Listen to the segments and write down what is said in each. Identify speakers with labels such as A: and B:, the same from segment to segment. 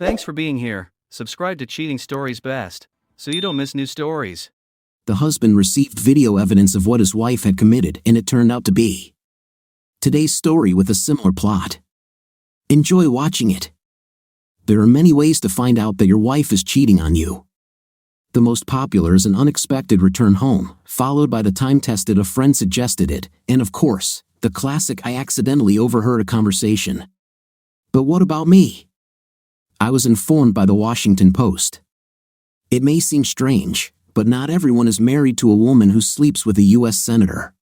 A: Thanks for being here. Subscribe to Cheating Stories Best, so you don't miss new stories.
B: The husband received video evidence of what his wife had committed, and it turned out to be today's story with a similar plot. Enjoy watching it. There are many ways to find out that your wife is cheating on you. The most popular is an unexpected return home, followed by the time-tested a friend suggested it, and of course, the classic I accidentally overheard a conversation. But what about me? I was informed by the Washington Post. It may seem strange, but not everyone is married to a woman who sleeps with a U.S. senator.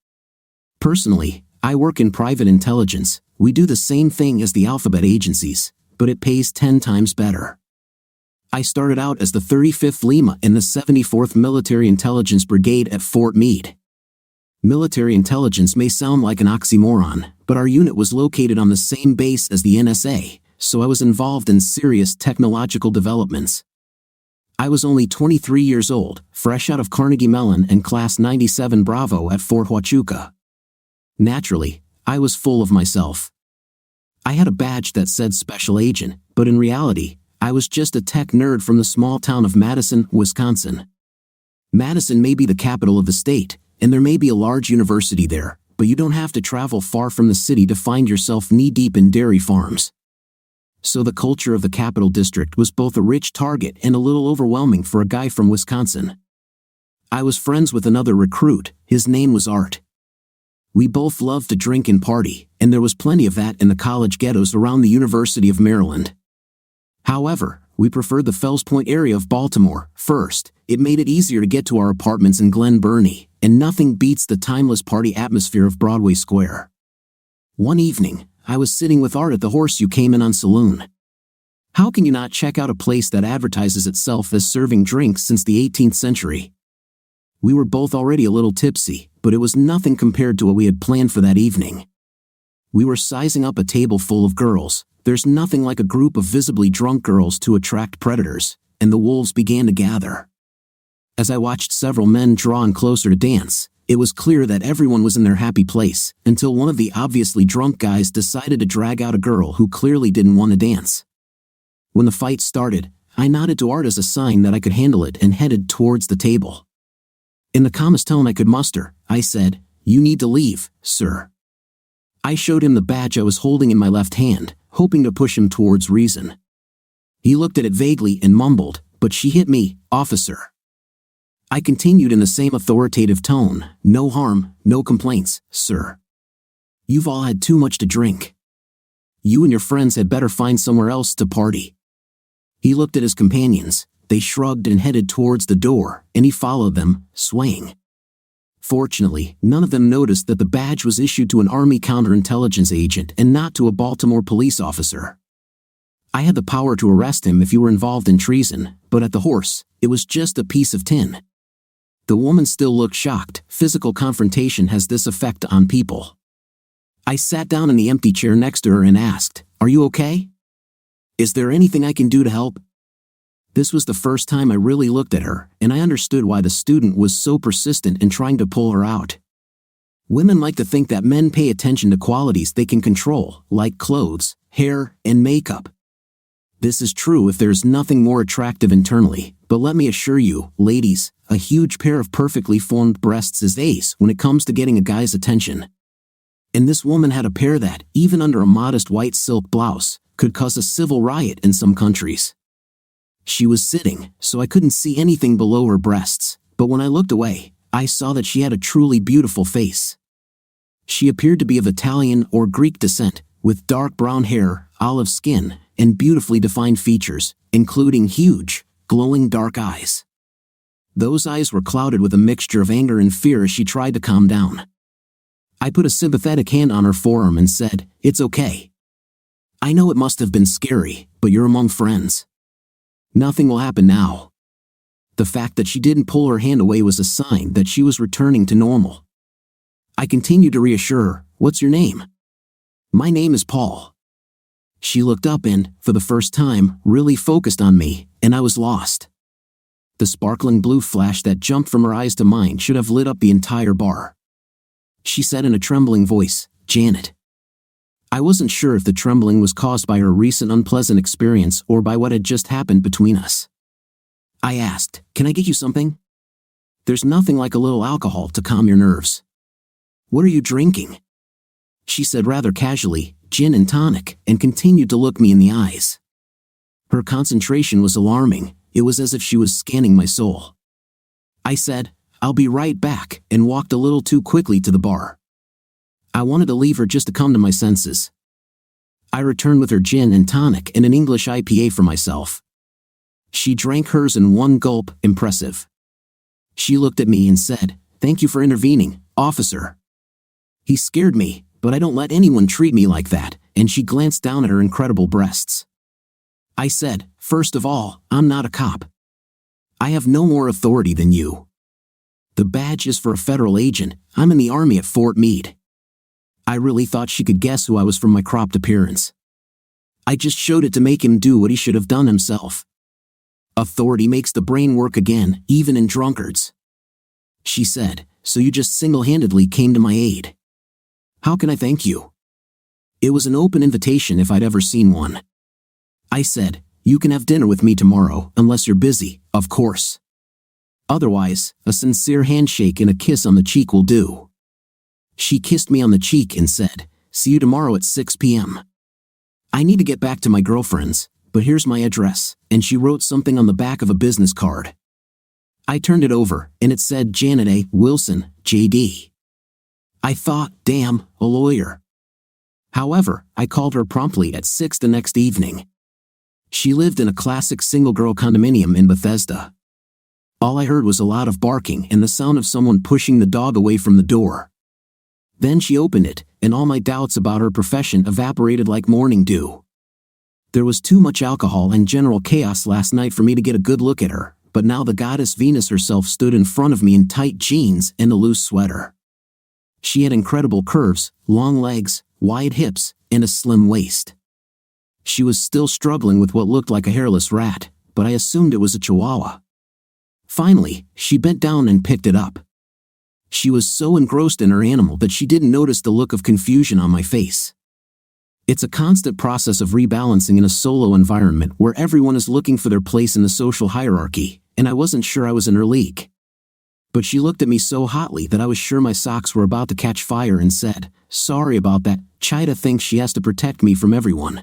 B: Personally, I work in private intelligence. We do the same thing as the alphabet agencies, but it pays 10 times better. I started out as the 35th Lima in the 74th Military Intelligence Brigade at Fort Meade. Military intelligence may sound like an oxymoron, but our unit was located on the same base as the NSA, so I was involved in serious technological developments. I was only 23 years old, fresh out of Carnegie Mellon and Class 97 Bravo at Fort Huachuca. Naturally, I was full of myself. I had a badge that said Special Agent, but in reality, I was just a tech nerd from the small town of Madison, Wisconsin. Madison may be the capital of the state, and there may be a large university there, but you don't have to travel far from the city to find yourself knee-deep in dairy farms. So the culture of the Capital District was both a rich target and a little overwhelming for a guy from Wisconsin. I was friends with another recruit. His name was Art. We both loved to drink and party, and there was plenty of that in the college ghettos around the University of Maryland. However, we preferred the Fells Point area of Baltimore. First, it made it easier to get to our apartments in Glen Burnie, and nothing beats the timeless party atmosphere of Broadway Square. One evening, I was sitting with Art at the Horseshoe Cayman Saloon. How can you not check out a place that advertises itself as serving drinks since the 18th century? We were both already a little tipsy, but it was nothing compared to what we had planned for that evening. We were sizing up a table full of girls. There's nothing like a group of visibly drunk girls to attract predators, and the wolves began to gather. As I watched several men draw in closer to dance, it was clear that everyone was in their happy place, until one of the obviously drunk guys decided to drag out a girl who clearly didn't want to dance. When the fight started, I nodded to Art as a sign that I could handle it and headed towards the table. In the calmest tone I could muster, I said, "You need to leave, sir." I showed him the badge I was holding in my left hand, hoping to push him towards reason. He looked at it vaguely and mumbled, "But she hit me, officer." I continued in the same authoritative tone, "No harm, no complaints, sir. You've all had too much to drink. You and your friends had better find somewhere else to party." He looked at his companions. They shrugged and headed towards the door, and he followed them, swaying. Fortunately, none of them noticed that the badge was issued to an Army counterintelligence agent and not to a Baltimore police officer. I had the power to arrest him if he were involved in treason, but at the Horse, it was just a piece of tin. The woman still looked shocked. Physical confrontation has this effect on people. I sat down in the empty chair next to her and asked, "Are you okay? Is there anything I can do to help?" This was the first time I really looked at her, and I understood why the student was so persistent in trying to pull her out. Women like to think that men pay attention to qualities they can control, like clothes, hair, and makeup. This is true if there's nothing more attractive internally, but let me assure you, ladies, a huge pair of perfectly formed breasts is ace when it comes to getting a guy's attention. And this woman had a pair that, even under a modest white silk blouse, could cause a civil riot in some countries. She was sitting, so I couldn't see anything below her breasts, but when I looked away, I saw that she had a truly beautiful face. She appeared to be of Italian or Greek descent, with dark brown hair, olive skin, and beautifully defined features, including huge, glowing dark eyes. Those eyes were clouded with a mixture of anger and fear as she tried to calm down. I put a sympathetic hand on her forearm and said, "It's okay. I know it must have been scary, but you're among friends. Nothing will happen now." The fact that she didn't pull her hand away was a sign that she was returning to normal. I continued to reassure her, "What's your name?" "My name is Paul." She looked up and, for the first time, really focused on me, and I was lost. The sparkling blue flash that jumped from her eyes to mine should have lit up the entire bar. She said in a trembling voice, "Janet." I wasn't sure if the trembling was caused by her recent unpleasant experience or by what had just happened between us. I asked, "Can I get you something?" "There's nothing like a little alcohol to calm your nerves." "What are you drinking?" She said rather casually, "Gin and tonic," and continued to look me in the eyes. Her concentration was alarming. It was as if she was scanning my soul. I said, "I'll be right back," and walked a little too quickly to the bar. I wanted to leave her just to come to my senses. I returned with her gin and tonic and an English IPA for myself. She drank hers in one gulp, impressive. She looked at me and said, "Thank you for intervening, officer." He scared me, but I don't let anyone treat me like that, and she glanced down at her incredible breasts. I said, "First of all, I'm not a cop. I have no more authority than you. The badge is for a federal agent. I'm in the Army at Fort Meade." I really thought she could guess who I was from my cropped appearance. I just showed it to make him do what he should have done himself. Authority makes the brain work again, even in drunkards. She said, "So you just single-handedly came to my aid. How can I thank you?" It was an open invitation if I'd ever seen one. I said, "You can have dinner with me tomorrow, unless you're busy, of course. Otherwise, a sincere handshake and a kiss on the cheek will do." She kissed me on the cheek and said, "See you tomorrow at 6 p.m. I need to get back to my girlfriend's, but here's my address," and she wrote something on the back of a business card. I turned it over, and it said Janet A. Wilson, J.D. I thought, damn, a lawyer. However, I called her promptly at 6 the next evening. She lived in a classic single-girl condominium in Bethesda. All I heard was a lot of barking and the sound of someone pushing the dog away from the door. Then she opened it, and all my doubts about her profession evaporated like morning dew. There was too much alcohol and general chaos last night for me to get a good look at her, but now the goddess Venus herself stood in front of me in tight jeans and a loose sweater. She had incredible curves, long legs, wide hips, and a slim waist. She was still struggling with what looked like a hairless rat, but I assumed it was a chihuahua. Finally, she bent down and picked it up. She was so engrossed in her animal that she didn't notice the look of confusion on my face. It's a constant process of rebalancing in a solo environment where everyone is looking for their place in the social hierarchy, and I wasn't sure I was in her league. But she looked at me so hotly that I was sure my socks were about to catch fire and said, "Sorry about that, Chita thinks she has to protect me from everyone."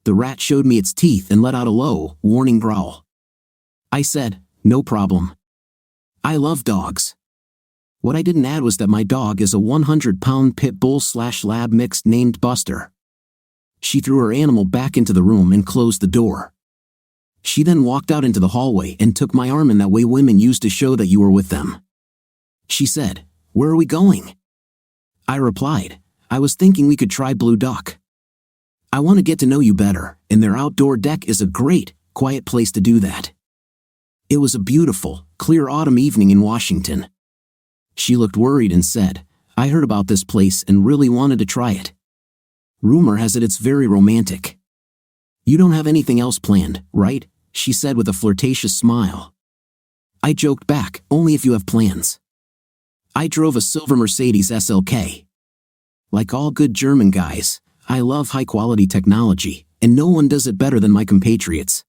B: The rat showed me its teeth and let out a low, warning growl. I said, "No problem. I love dogs." What I didn't add was that my dog is a 100-pound pit bull/lab mix named Buster. She threw her animal back into the room and closed the door. She then walked out into the hallway and took my arm in that way women use to show that you were with them. She said, "Where are we going?" I replied, "I was thinking we could try Blue Duck. I want to get to know you better, and their outdoor deck is a great, quiet place to do that." It was a beautiful, clear autumn evening in Washington. She looked worried and said, "I heard about this place and really wanted to try it. Rumor has it it's very romantic." "You don't have anything else planned, right?" she said with a flirtatious smile. I joked back, "Only if you have plans." I drove a silver Mercedes SLK. Like all good German guys, I love high-quality technology, and no one does it better than my compatriots.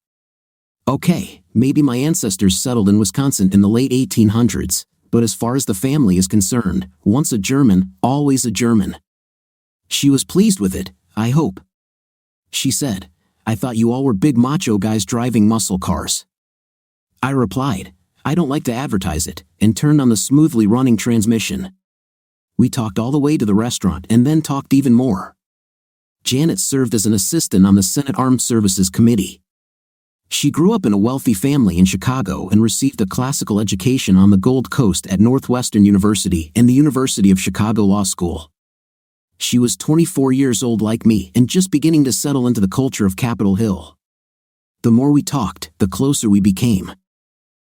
B: Okay, maybe my ancestors settled in Wisconsin in the late 1800s, but as far as the family is concerned, once a German, always a German. She was pleased with it, I hope. She said, "I thought you all were big macho guys driving muscle cars." I replied, "I don't like to advertise it," and turned on the smoothly running transmission. We talked all the way to the restaurant and then talked even more. Janet served as an assistant on the Senate Armed Services Committee. She grew up in a wealthy family in Chicago and received a classical education on the Gold Coast at Northwestern University and the University of Chicago Law School. She was 24 years old like me and just beginning to settle into the culture of Capitol Hill. The more we talked, the closer we became.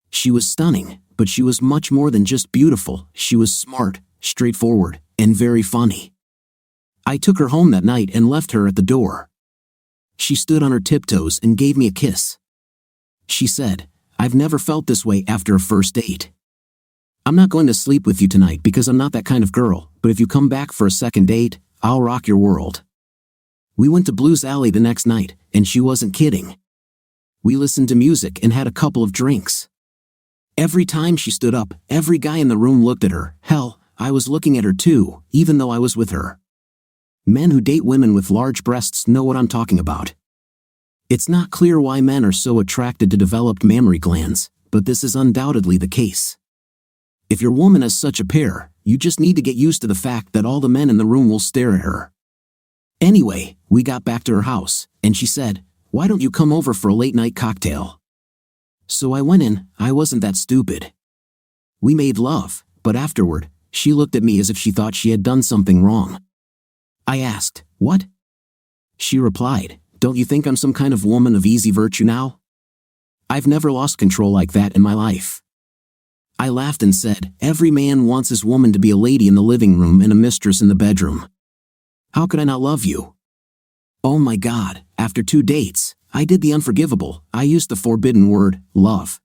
B: She was stunning, but she was much more than just beautiful. She was smart, straightforward, and very funny. I took her home that night and left her at the door. She stood on her tiptoes and gave me a kiss. She said, "I've never felt this way after a first date. I'm not going to sleep with you tonight because I'm not that kind of girl, but if you come back for a second date, I'll rock your world." We went to Blues Alley the next night, and she wasn't kidding. We listened to music and had a couple of drinks. Every time she stood up, every guy in the room looked at her. Hell, I was looking at her too, even though I was with her. Men who date women with large breasts know what I'm talking about. It's not clear why men are so attracted to developed mammary glands, but this is undoubtedly the case. If your woman has such a pair, you just need to get used to the fact that all the men in the room will stare at her. Anyway, we got back to her house, and she said, "Why don't you come over for a late-night cocktail?" So I went in. I wasn't that stupid. We made love, but afterward, she looked at me as if she thought she had done something wrong. I asked, "What?" She replied, "Don't you think I'm some kind of woman of easy virtue now? I've never lost control like that in my life." I laughed and said, "Every man wants his woman to be a lady in the living room and a mistress in the bedroom. How could I not love you?" Oh my God, after 2 dates, I did the unforgivable. I used the forbidden word, love.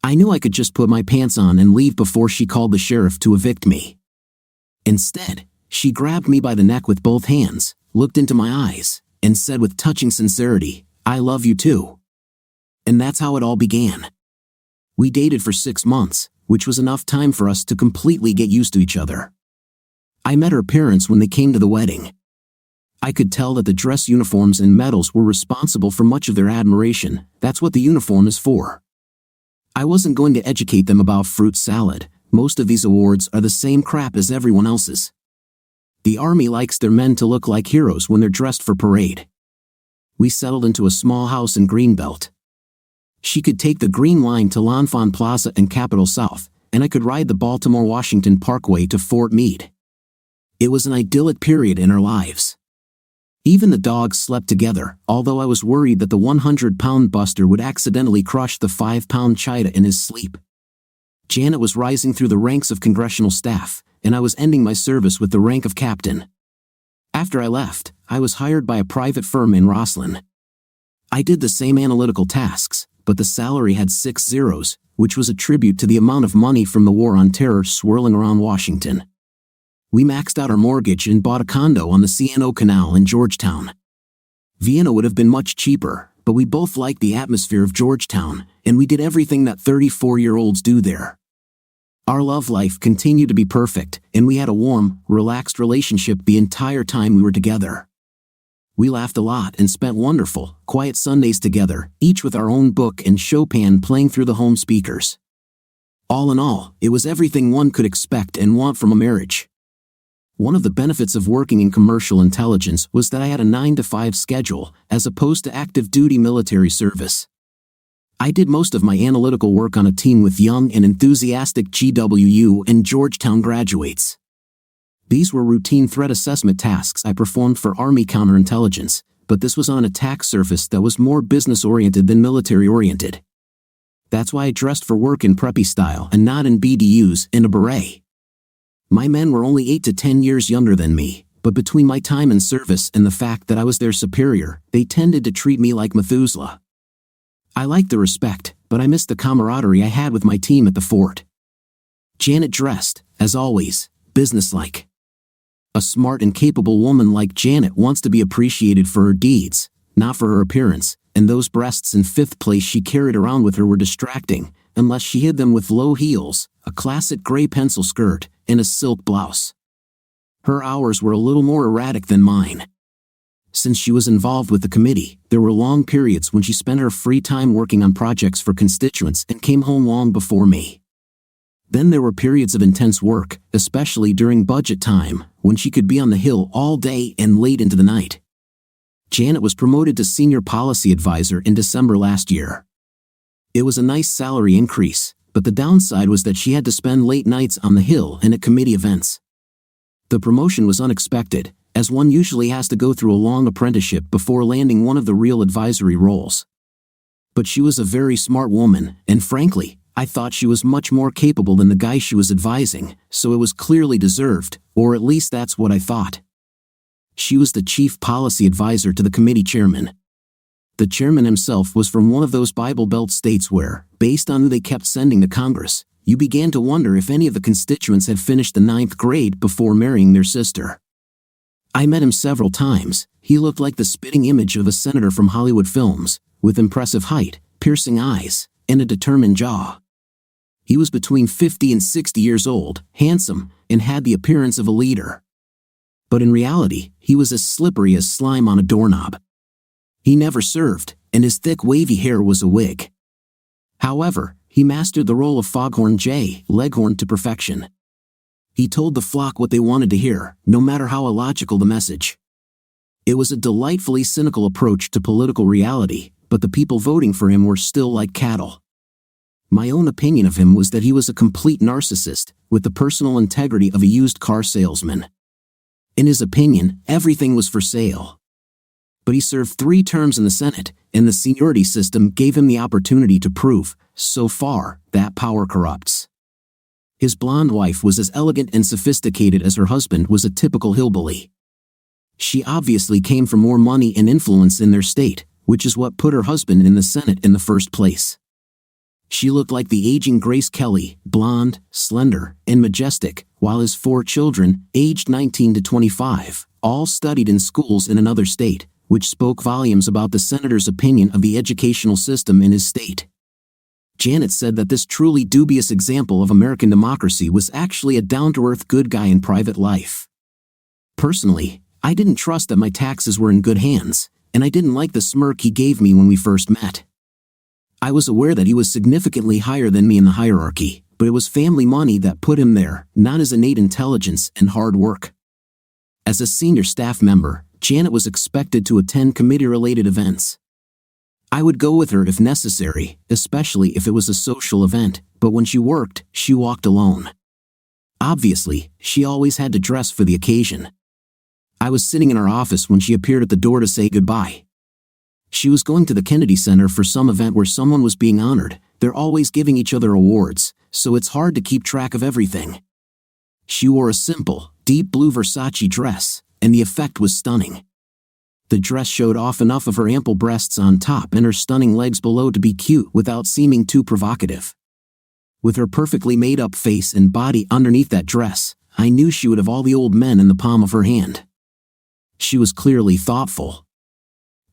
B: I knew I could just put my pants on and leave before she called the sheriff to evict me. Instead, she grabbed me by the neck with both hands, looked into my eyes, and said with touching sincerity, "I love you too." And that's how it all began. We dated for 6 months, which was enough time for us to completely get used to each other. I met her parents when they came to the wedding. I could tell that the dress uniforms and medals were responsible for much of their admiration. That's what the uniform is for. I wasn't going to educate them about fruit salad. Most of these awards are the same crap as everyone else's. The army likes their men to look like heroes when they're dressed for parade. We settled into a small house in Greenbelt. She could take the Green Line to L'Enfant Plaza and Capitol South, and I could ride the Baltimore-Washington Parkway to Fort Meade. It was an idyllic period in our lives. Even the dogs slept together, although I was worried that the 100-pound Buster would accidentally crush the 5-pound Cheetah in his sleep. Janet was rising through the ranks of congressional staff, and I was ending my service with the rank of captain. After I left, I was hired by a private firm in Rosslyn. I did the same analytical tasks, but the salary had 6 zeros, which was a tribute to the amount of money from the War on Terror swirling around Washington. We maxed out our mortgage and bought a condo on the C&O Canal in Georgetown. Vienna would have been much cheaper, but we both liked the atmosphere of Georgetown, and we did everything that 34-year-olds do there. Our love life continued to be perfect, and we had a warm, relaxed relationship the entire time we were together. We laughed a lot and spent wonderful, quiet Sundays together, each with our own book and Chopin playing through the home speakers. All in all, it was everything one could expect and want from a marriage. One of the benefits of working in commercial intelligence was that I had a 9-to-5 schedule, as opposed to active-duty military service. I did most of my analytical work on a team with young and enthusiastic GWU and Georgetown graduates. These were routine threat assessment tasks I performed for Army counterintelligence, but this was on an attack surface that was more business-oriented than military-oriented. That's why I dressed for work in preppy style and not in BDUs and a beret. My men were only 8 to 10 years younger than me, but between my time in service and the fact that I was their superior, they tended to treat me like Methuselah. I liked the respect, but I missed the camaraderie I had with my team at the fort. Janet dressed, as always, businesslike. A smart and capable woman like Janet wants to be appreciated for her deeds, not for her appearance, and those breasts in 5th place she carried around with her were distracting, unless she hid them with low heels, a classic gray pencil skirt, and a silk blouse. Her hours were a little more erratic than mine. Since she was involved with the committee, there were long periods when she spent her free time working on projects for constituents and came home long before me. Then there were periods of intense work, especially during budget time, when she could be on the Hill all day and late into the night. Janet was promoted to senior policy advisor in December last year. It was a nice salary increase, but the downside was that she had to spend late nights on the Hill and at committee events. The promotion was unexpected, as one usually has to go through a long apprenticeship before landing one of the real advisory roles. But she was a very smart woman, and frankly, I thought she was much more capable than the guy she was advising, so it was clearly deserved, or at least that's what I thought. She was the chief policy advisor to the committee chairman. The chairman himself was from one of those Bible Belt states where, based on who they kept sending to Congress, you began to wonder if any of the constituents had finished the 9th grade before marrying their sister. I met him several times. He looked like the spitting image of a senator from Hollywood films, with impressive height, piercing eyes, and a determined jaw. He was between 50 and 60 years old, handsome, and had the appearance of a leader. But in reality, he was as slippery as slime on a doorknob. He never served, and his thick wavy hair was a wig. However, he mastered the role of Foghorn J. Leghorn to perfection. He told the flock what they wanted to hear, no matter how illogical the message. It was a delightfully cynical approach to political reality, but the people voting for him were still like cattle. My own opinion of him was that he was a complete narcissist, with the personal integrity of a used car salesman. In his opinion, everything was for sale. But he served 3 terms in the Senate, and the seniority system gave him the opportunity to prove, so far, that power corrupts. His blonde wife was as elegant and sophisticated as her husband was a typical hillbilly. She obviously came from more money and influence in their state, which is what put her husband in the Senate in the first place. She looked like the aging Grace Kelly, blonde, slender, and majestic, while his 4 children, aged 19 to 25, all studied in schools in another state, which spoke volumes about the senator's opinion of the educational system in his state. Janet said that this truly dubious example of American democracy was actually a down-to-earth good guy in private life. Personally, I didn't trust that my taxes were in good hands, and I didn't like the smirk he gave me when we first met. I was aware that he was significantly higher than me in the hierarchy, but it was family money that put him there, not his innate intelligence and hard work. As a senior staff member, Janet was expected to attend committee-related events. I would go with her if necessary, especially if it was a social event, but when she worked, she walked alone. Obviously, she always had to dress for the occasion. I was sitting in our office when she appeared at the door to say goodbye. She was going to the Kennedy Center for some event where someone was being honored. They're always giving each other awards, so it's hard to keep track of everything. She wore a simple, deep blue Versace dress, and the effect was stunning. The dress showed off enough of her ample breasts on top and her stunning legs below to be cute without seeming too provocative. With her perfectly made-up face and body underneath that dress, I knew she would have all the old men in the palm of her hand. She was clearly thoughtful.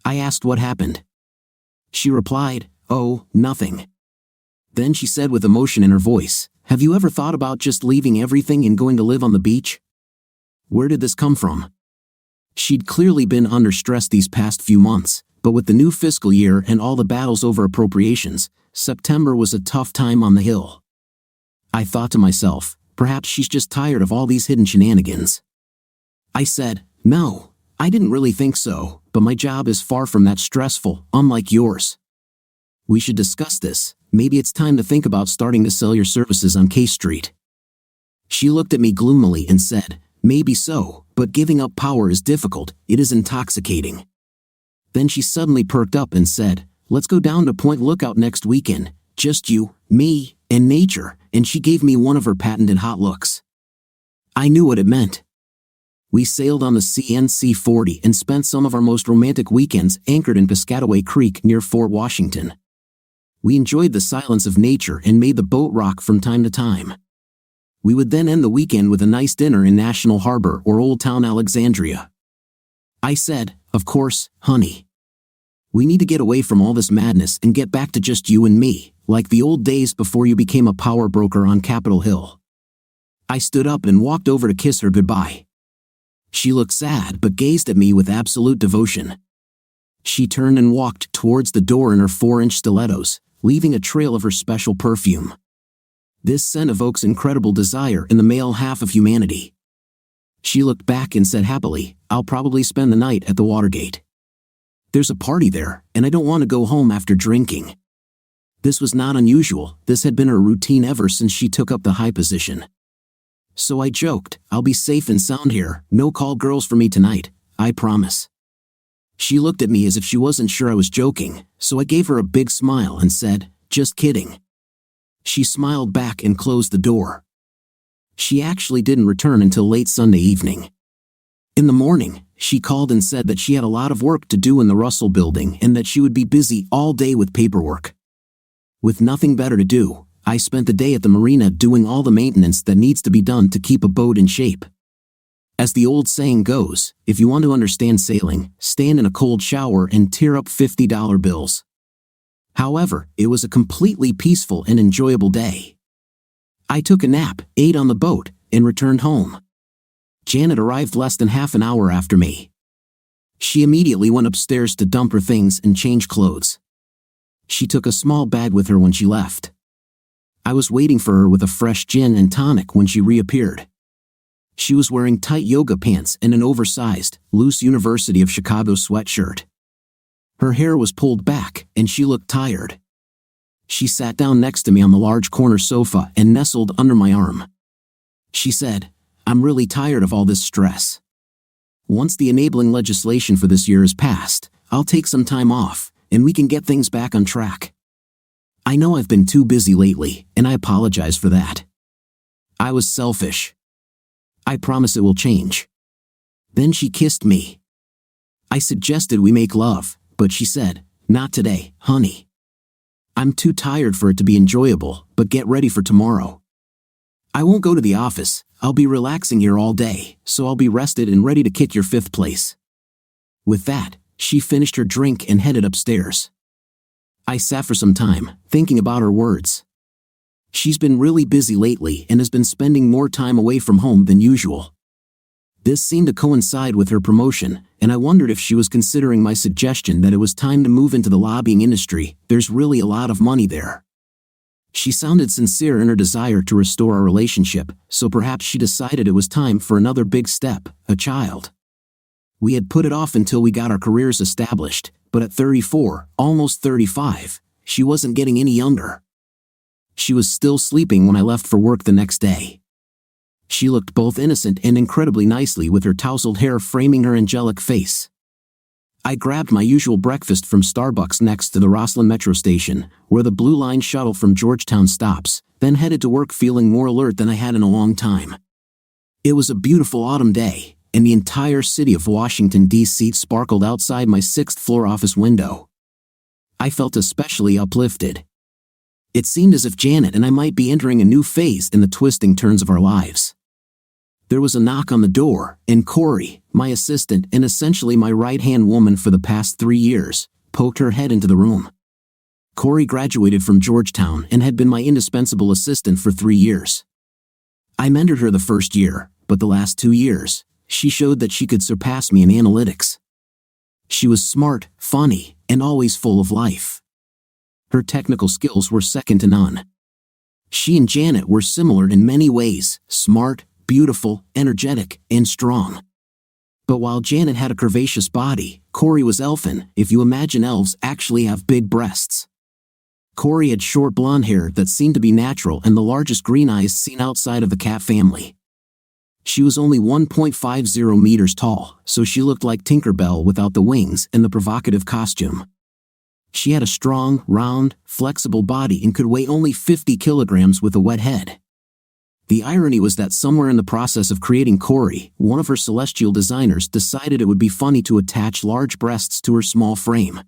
B: I asked what happened. She replied, "Oh, nothing." Then she said with emotion in her voice, "Have you ever thought about just leaving everything and going to live on the beach?" Where did this come from? She'd clearly been under stress these past few months, but with the new fiscal year and all the battles over appropriations, September was a tough time on the Hill. I thought to myself, perhaps she's just tired of all these hidden shenanigans. I said, "No, I didn't really think so, but my job is far from that stressful, unlike yours. We should discuss this. Maybe it's time to think about starting to sell your services on K Street." She looked at me gloomily and said, "Maybe so, but giving up power is difficult, it is intoxicating." Then she suddenly perked up and said, "Let's go down to Point Lookout next weekend, just you, me, and nature," and she gave me one of her patented hot looks. I knew what it meant. We sailed on the CNC 40 and spent some of our most romantic weekends anchored in Piscataway Creek near Fort Washington. We enjoyed the silence of nature and made the boat rock from time to time. We would then end the weekend with a nice dinner in National Harbor or Old Town Alexandria. I said, "Of course, honey. We need to get away from all this madness and get back to just you and me, like the old days before you became a power broker on Capitol Hill." I stood up and walked over to kiss her goodbye. She looked sad but gazed at me with absolute devotion. She turned and walked towards the door in her 4-inch stilettos, leaving a trail of her special perfume. This scent evokes incredible desire in the male half of humanity. She looked back and said happily, "I'll probably spend the night at the Watergate. There's a party there, and I don't want to go home after drinking." This was not unusual. This had been her routine ever since she took up the high position. So I joked, "I'll be safe and sound here, no call girls for me tonight, I promise." She looked at me as if she wasn't sure I was joking, so I gave her a big smile and said, "Just kidding." She smiled back and closed the door. She actually didn't return until late Sunday evening. In the morning, she called and said that she had a lot of work to do in the Russell building and that she would be busy all day with paperwork. With nothing better to do, I spent the day at the marina doing all the maintenance that needs to be done to keep a boat in shape. As the old saying goes, if you want to understand sailing, stand in a cold shower and tear up $50 bills. However, it was a completely peaceful and enjoyable day. I took a nap, ate on the boat, and returned home. Janet arrived less than half an hour after me. She immediately went upstairs to dump her things and change clothes. She took a small bag with her when she left. I was waiting for her with a fresh gin and tonic when she reappeared. She was wearing tight yoga pants and an oversized, loose University of Chicago sweatshirt. Her hair was pulled back, and she looked tired. She sat down next to me on the large corner sofa and nestled under my arm. She said, "I'm really tired of all this stress. Once the enabling legislation for this year is passed, I'll take some time off, and we can get things back on track. I know I've been too busy lately, and I apologize for that. I was selfish. I promise it will change." Then she kissed me. I suggested we make love, but she said, "Not today, honey. I'm too tired for it to be enjoyable, but get ready for tomorrow. I won't go to the office, I'll be relaxing here all day, so I'll be rested and ready to kick your fifth place." With that, she finished her drink and headed upstairs. I sat for some time, thinking about her words. She's been really busy lately and has been spending more time away from home than usual. This seemed to coincide with her promotion, and I wondered if she was considering my suggestion that it was time to move into the lobbying industry. There's really a lot of money there. She sounded sincere in her desire to restore our relationship, so perhaps she decided it was time for another big step, a child. We had put it off until we got our careers established, but at 34, almost 35, she wasn't getting any younger. She was still sleeping when I left for work the next day. She looked both innocent and incredibly nicely with her tousled hair framing her angelic face. I grabbed my usual breakfast from Starbucks next to the Rosslyn Metro Station, where the Blue Line shuttle from Georgetown stops, then headed to work feeling more alert than I had in a long time. It was a beautiful autumn day, and the entire city of Washington, D.C. sparkled outside my sixth-floor office window. I felt especially uplifted. It seemed as if Janet and I might be entering a new phase in the twisting turns of our lives. There was a knock on the door, and Corey, my assistant and essentially my right-hand woman for the past 3 years, poked her head into the room. Corey graduated from Georgetown and had been my indispensable assistant for 3 years. I mentored her the first year, but the last 2 years, she showed that she could surpass me in analytics. She was smart, funny, and always full of life. Her technical skills were second to none. She and Janet were similar in many ways, smart, beautiful, energetic, and strong. But while Janet had a curvaceous body, Corey was elfin, if you imagine elves actually have big breasts. Corey had short blonde hair that seemed to be natural and the largest green eyes seen outside of the cat family. She was only 1.50 meters tall, so she looked like Tinkerbell without the wings and the provocative costume. She had a strong, round, flexible body and could weigh only 50 kilograms with a wet head. The irony was that somewhere in the process of creating Corey, one of her celestial designers decided it would be funny to attach large breasts to her small frame.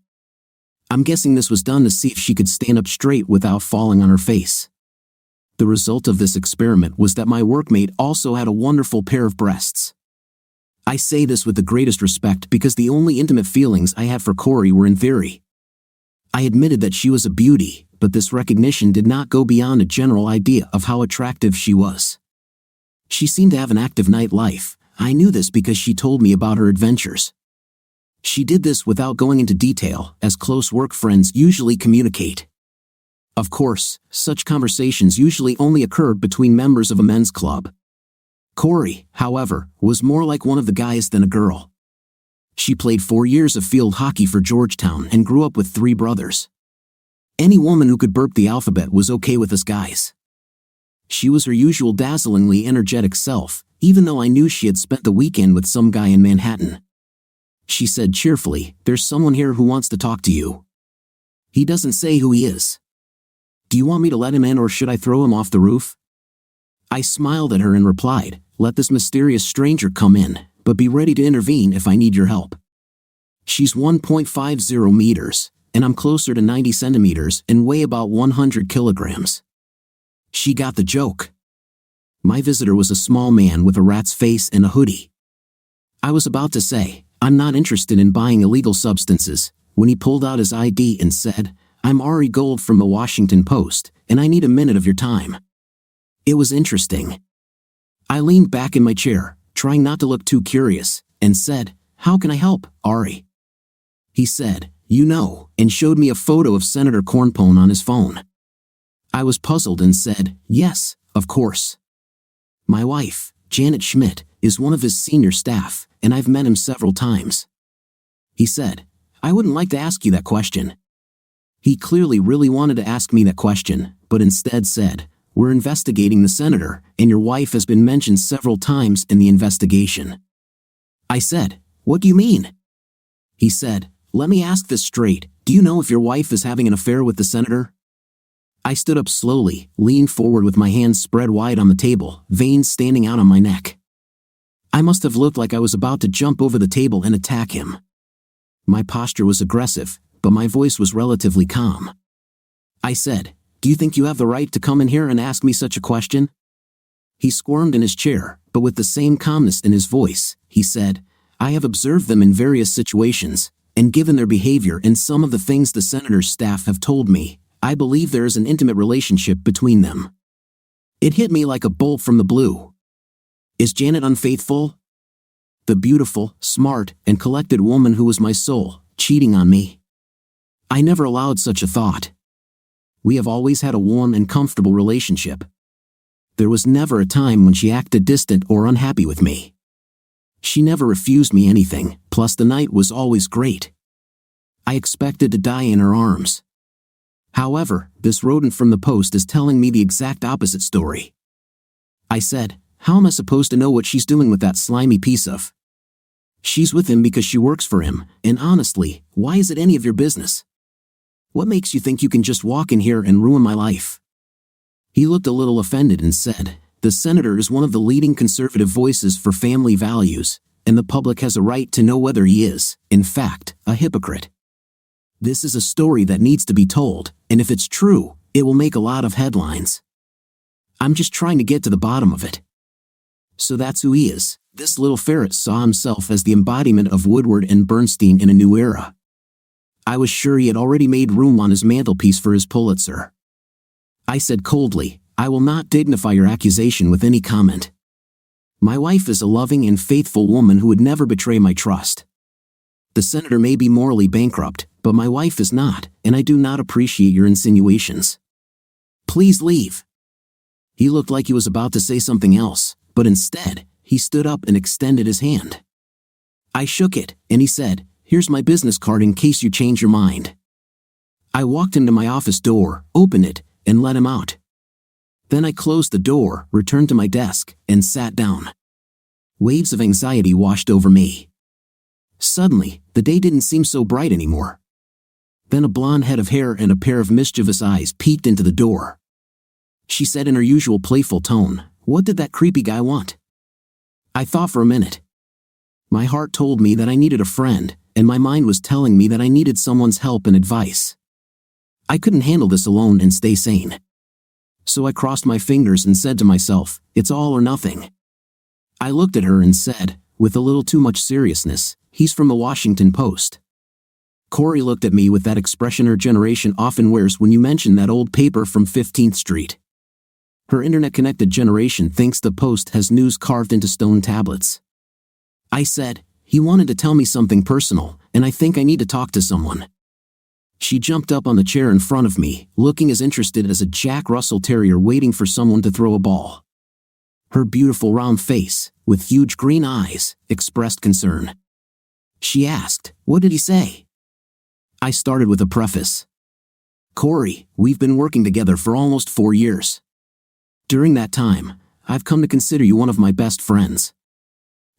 B: I'm guessing this was done to see if she could stand up straight without falling on her face. The result of this experiment was that my workmate also had a wonderful pair of breasts. I say this with the greatest respect because the only intimate feelings I had for Corey were in theory. I admitted that she was a beauty, but this recognition did not go beyond a general idea of how attractive she was. She seemed to have an active nightlife. I knew this because she told me about her adventures. She did this without going into detail, as close work friends usually communicate. Of course, such conversations usually only occurred between members of a men's club. Corey, however, was more like one of the guys than a girl. She played 4 years of field hockey for Georgetown and grew up with 3 brothers. Any woman who could burp the alphabet was okay with us guys. She was her usual dazzlingly energetic self, even though I knew she had spent the weekend with some guy in Manhattan. She said cheerfully, "There's someone here who wants to talk to you. He doesn't say who he is. Do you want me to let him in or should I throw him off the roof?" I smiled at her and replied, "Let this mysterious stranger come in, but be ready to intervene if I need your help. She's 1.50 meters, and I'm closer to 90 centimeters and weigh about 100 kilograms. She got the joke. My visitor was a small man with a rat's face and a hoodie. I was about to say, I'm not interested in buying illegal substances, when he pulled out his ID and said, I'm Ari Gold from the Washington Post, and I need a minute of your time. It was interesting. I leaned back in my chair, trying not to look too curious, and said, how can I help, Ari? He said, you know, and showed me a photo of Senator Cornpone on his phone. I was puzzled and said, yes, of course. My wife, Janet Schmidt, is one of his senior staff, and I've met him several times. He said, I wouldn't like to ask you that question. He clearly really wanted to ask me that question, but instead said, we're investigating the senator, and your wife has been mentioned several times in the investigation. I said, what do you mean? He said, let me ask this straight, do you know if your wife is having an affair with the senator? I stood up slowly, leaned forward with my hands spread wide on the table, veins standing out on my neck. I must have looked like I was about to jump over the table and attack him. My posture was aggressive, but my voice was relatively calm. I said, do you think you have the right to come in here and ask me such a question? He squirmed in his chair, but with the same calmness in his voice, he said, I have observed them in various situations, and given their behavior and some of the things the senator's staff have told me, I believe there is an intimate relationship between them. It hit me like a bolt from the blue. Is Janet unfaithful? The beautiful, smart, and collected woman who was my soul, cheating on me? I never allowed such a thought. We have always had a warm and comfortable relationship. There was never a time when she acted distant or unhappy with me. She never refused me anything, plus the night was always great. I expected to die in her arms. However, this rodent from the Post is telling me the exact opposite story. I said, how am I supposed to know what she's doing with that slimy piece of? She's with him because she works for him, and honestly, why is it any of your business? What makes you think you can just walk in here and ruin my life? He looked a little offended and said, the senator is one of the leading conservative voices for family values, and the public has a right to know whether he is, in fact, a hypocrite. This is a story that needs to be told, and if it's true, it will make a lot of headlines. I'm just trying to get to the bottom of it. So that's who he is. This little ferret saw himself as the embodiment of Woodward and Bernstein in a new era. I was sure he had already made room on his mantelpiece for his Pulitzer. I said coldly, I will not dignify your accusation with any comment. My wife is a loving and faithful woman who would never betray my trust. The senator may be morally bankrupt, but my wife is not, and I do not appreciate your insinuations. Please leave. He looked like he was about to say something else, but instead, he stood up and extended his hand. I shook it, and he said, here's my business card in case you change your mind. I walked him to my office door, opened it, and let him out. Then I closed the door, returned to my desk, and sat down. Waves of anxiety washed over me. Suddenly, the day didn't seem so bright anymore. Then a blonde head of hair and a pair of mischievous eyes peeked into the door. She said in her usual playful tone, what did that creepy guy want? I thought for a minute. My heart told me that I needed a friend, and my mind was telling me that I needed someone's help and advice. I couldn't handle this alone and stay sane. So I crossed my fingers and said to myself, it's all or nothing. I looked at her and said, with a little too much seriousness, he's from the Washington Post. Corey looked at me with that expression her generation often wears when you mention that old paper from 15th Street. Her internet-connected generation thinks the Post has news carved into stone tablets. I said, he wanted to tell me something personal, and I think I need to talk to someone. She jumped up on the chair in front of me, looking as interested as a Jack Russell Terrier waiting for someone to throw a ball. Her beautiful round face, with huge green eyes, expressed concern. She asked, what did he say? I started with a preface. Corey, we've been working together for almost 4 years. During that time, I've come to consider you one of my best friends.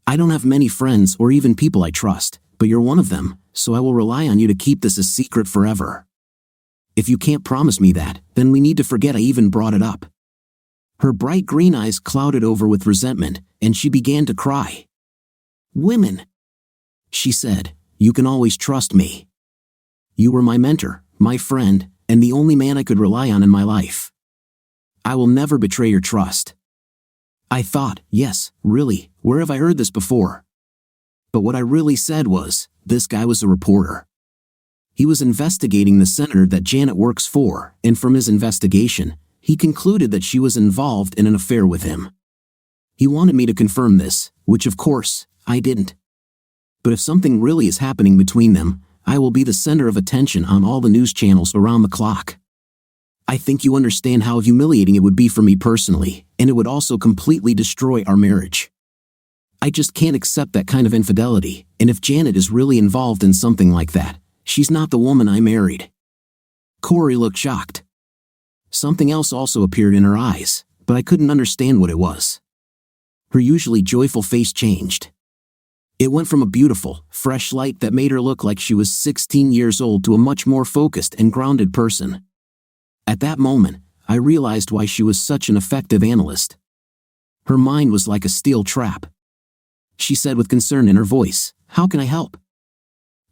B: I don't have many friends or even people I trust, but you're one of them, so I will rely on you to keep this a secret forever. If you can't promise me that, then we need to forget I even brought it up. Her bright green eyes clouded over with resentment, and she began to cry. Women, she said, you can always trust me. You were my mentor, my friend, and the only man I could rely on in my life. I will never betray your trust. I thought, yes, really, where have I heard this before? But what I really said was, this guy was a reporter. He was investigating the senator that Janet works for, and from his investigation, he concluded that she was involved in an affair with him. He wanted me to confirm this, which of course, I didn't. But if something really is happening between them, I will be the center of attention on all the news channels around the clock. I think you understand how humiliating it would be for me personally, and it would also completely destroy our marriage. I just can't accept that kind of infidelity, and if Janet is really involved in something like that, she's not the woman I married. Corey looked shocked. Something else also appeared in her eyes, but I couldn't understand what it was. Her usually joyful face changed. It went from a beautiful, fresh light that made her look like she was 16 years old to a much more focused and grounded person. At that moment, I realized why she was such an effective analyst. Her mind was like a steel trap. She said with concern in her voice, "How can I help?"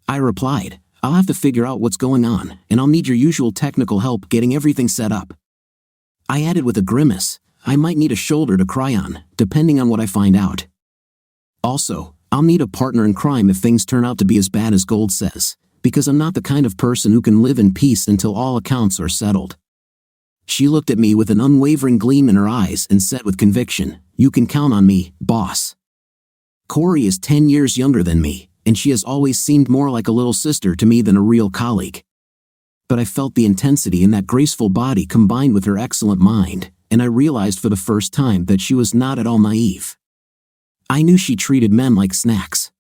B: I replied, "I'll have to figure out what's going on, and I'll need your usual technical help getting everything set up." I added with a grimace, "I might need a shoulder to cry on, depending on what I find out. Also, I'll need a partner in crime if things turn out to be as bad as Gold says, because I'm not the kind of person who can live in peace until all accounts are settled." She looked at me with an unwavering gleam in her eyes and said with conviction, "You can count on me, boss." Corey is 10 years younger than me, and she has always seemed more like a little sister to me than a real colleague. But I felt the intensity in that graceful body combined with her excellent mind, and I realized for the first time that she was not at all naive. I knew she treated men like snacks.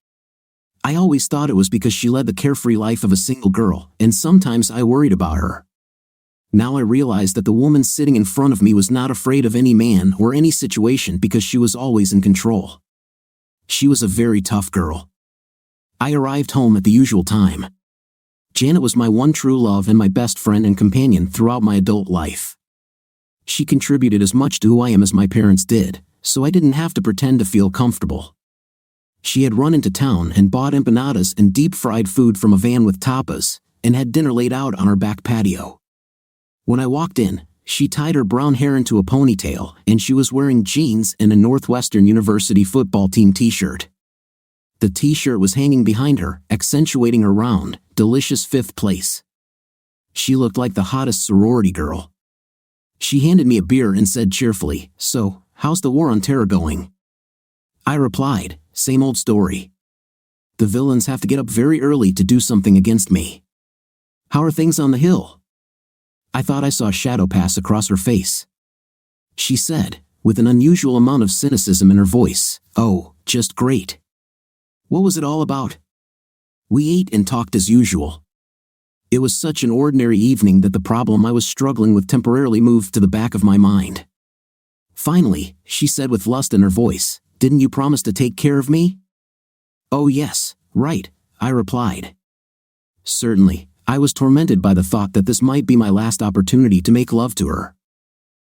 B: I always thought it was because she led the carefree life of a single girl, and sometimes I worried about her. Now I realized that the woman sitting in front of me was not afraid of any man or any situation because she was always in control. She was a very tough girl. I arrived home at the usual time. Janet was my one true love and my best friend and companion throughout my adult life. She contributed as much to who I am as my parents did, so I didn't have to pretend to feel comfortable. She had run into town and bought empanadas and deep-fried food from a van with tapas, and had dinner laid out on our back patio. When I walked in, she tied her brown hair into a ponytail, and she was wearing jeans and a Northwestern University football team t-shirt. The t-shirt was hanging behind her, accentuating her round, delicious fifth place. She looked like the hottest sorority girl. She handed me a beer and said cheerfully, "So, how's the war on terror going?" I replied, "Same old story. The villains have to get up very early to do something against me." "How are things on the Hill?" I thought I saw a shadow pass across her face. She said, with an unusual amount of cynicism in her voice, "Oh, just great." What was it all about? We ate and talked as usual. It was such an ordinary evening that the problem I was struggling with temporarily moved to the back of my mind. Finally, she said with lust in her voice, "Didn't you promise to take care of me?" "Oh yes, right," I replied. Certainly, I was tormented by the thought that this might be my last opportunity to make love to her.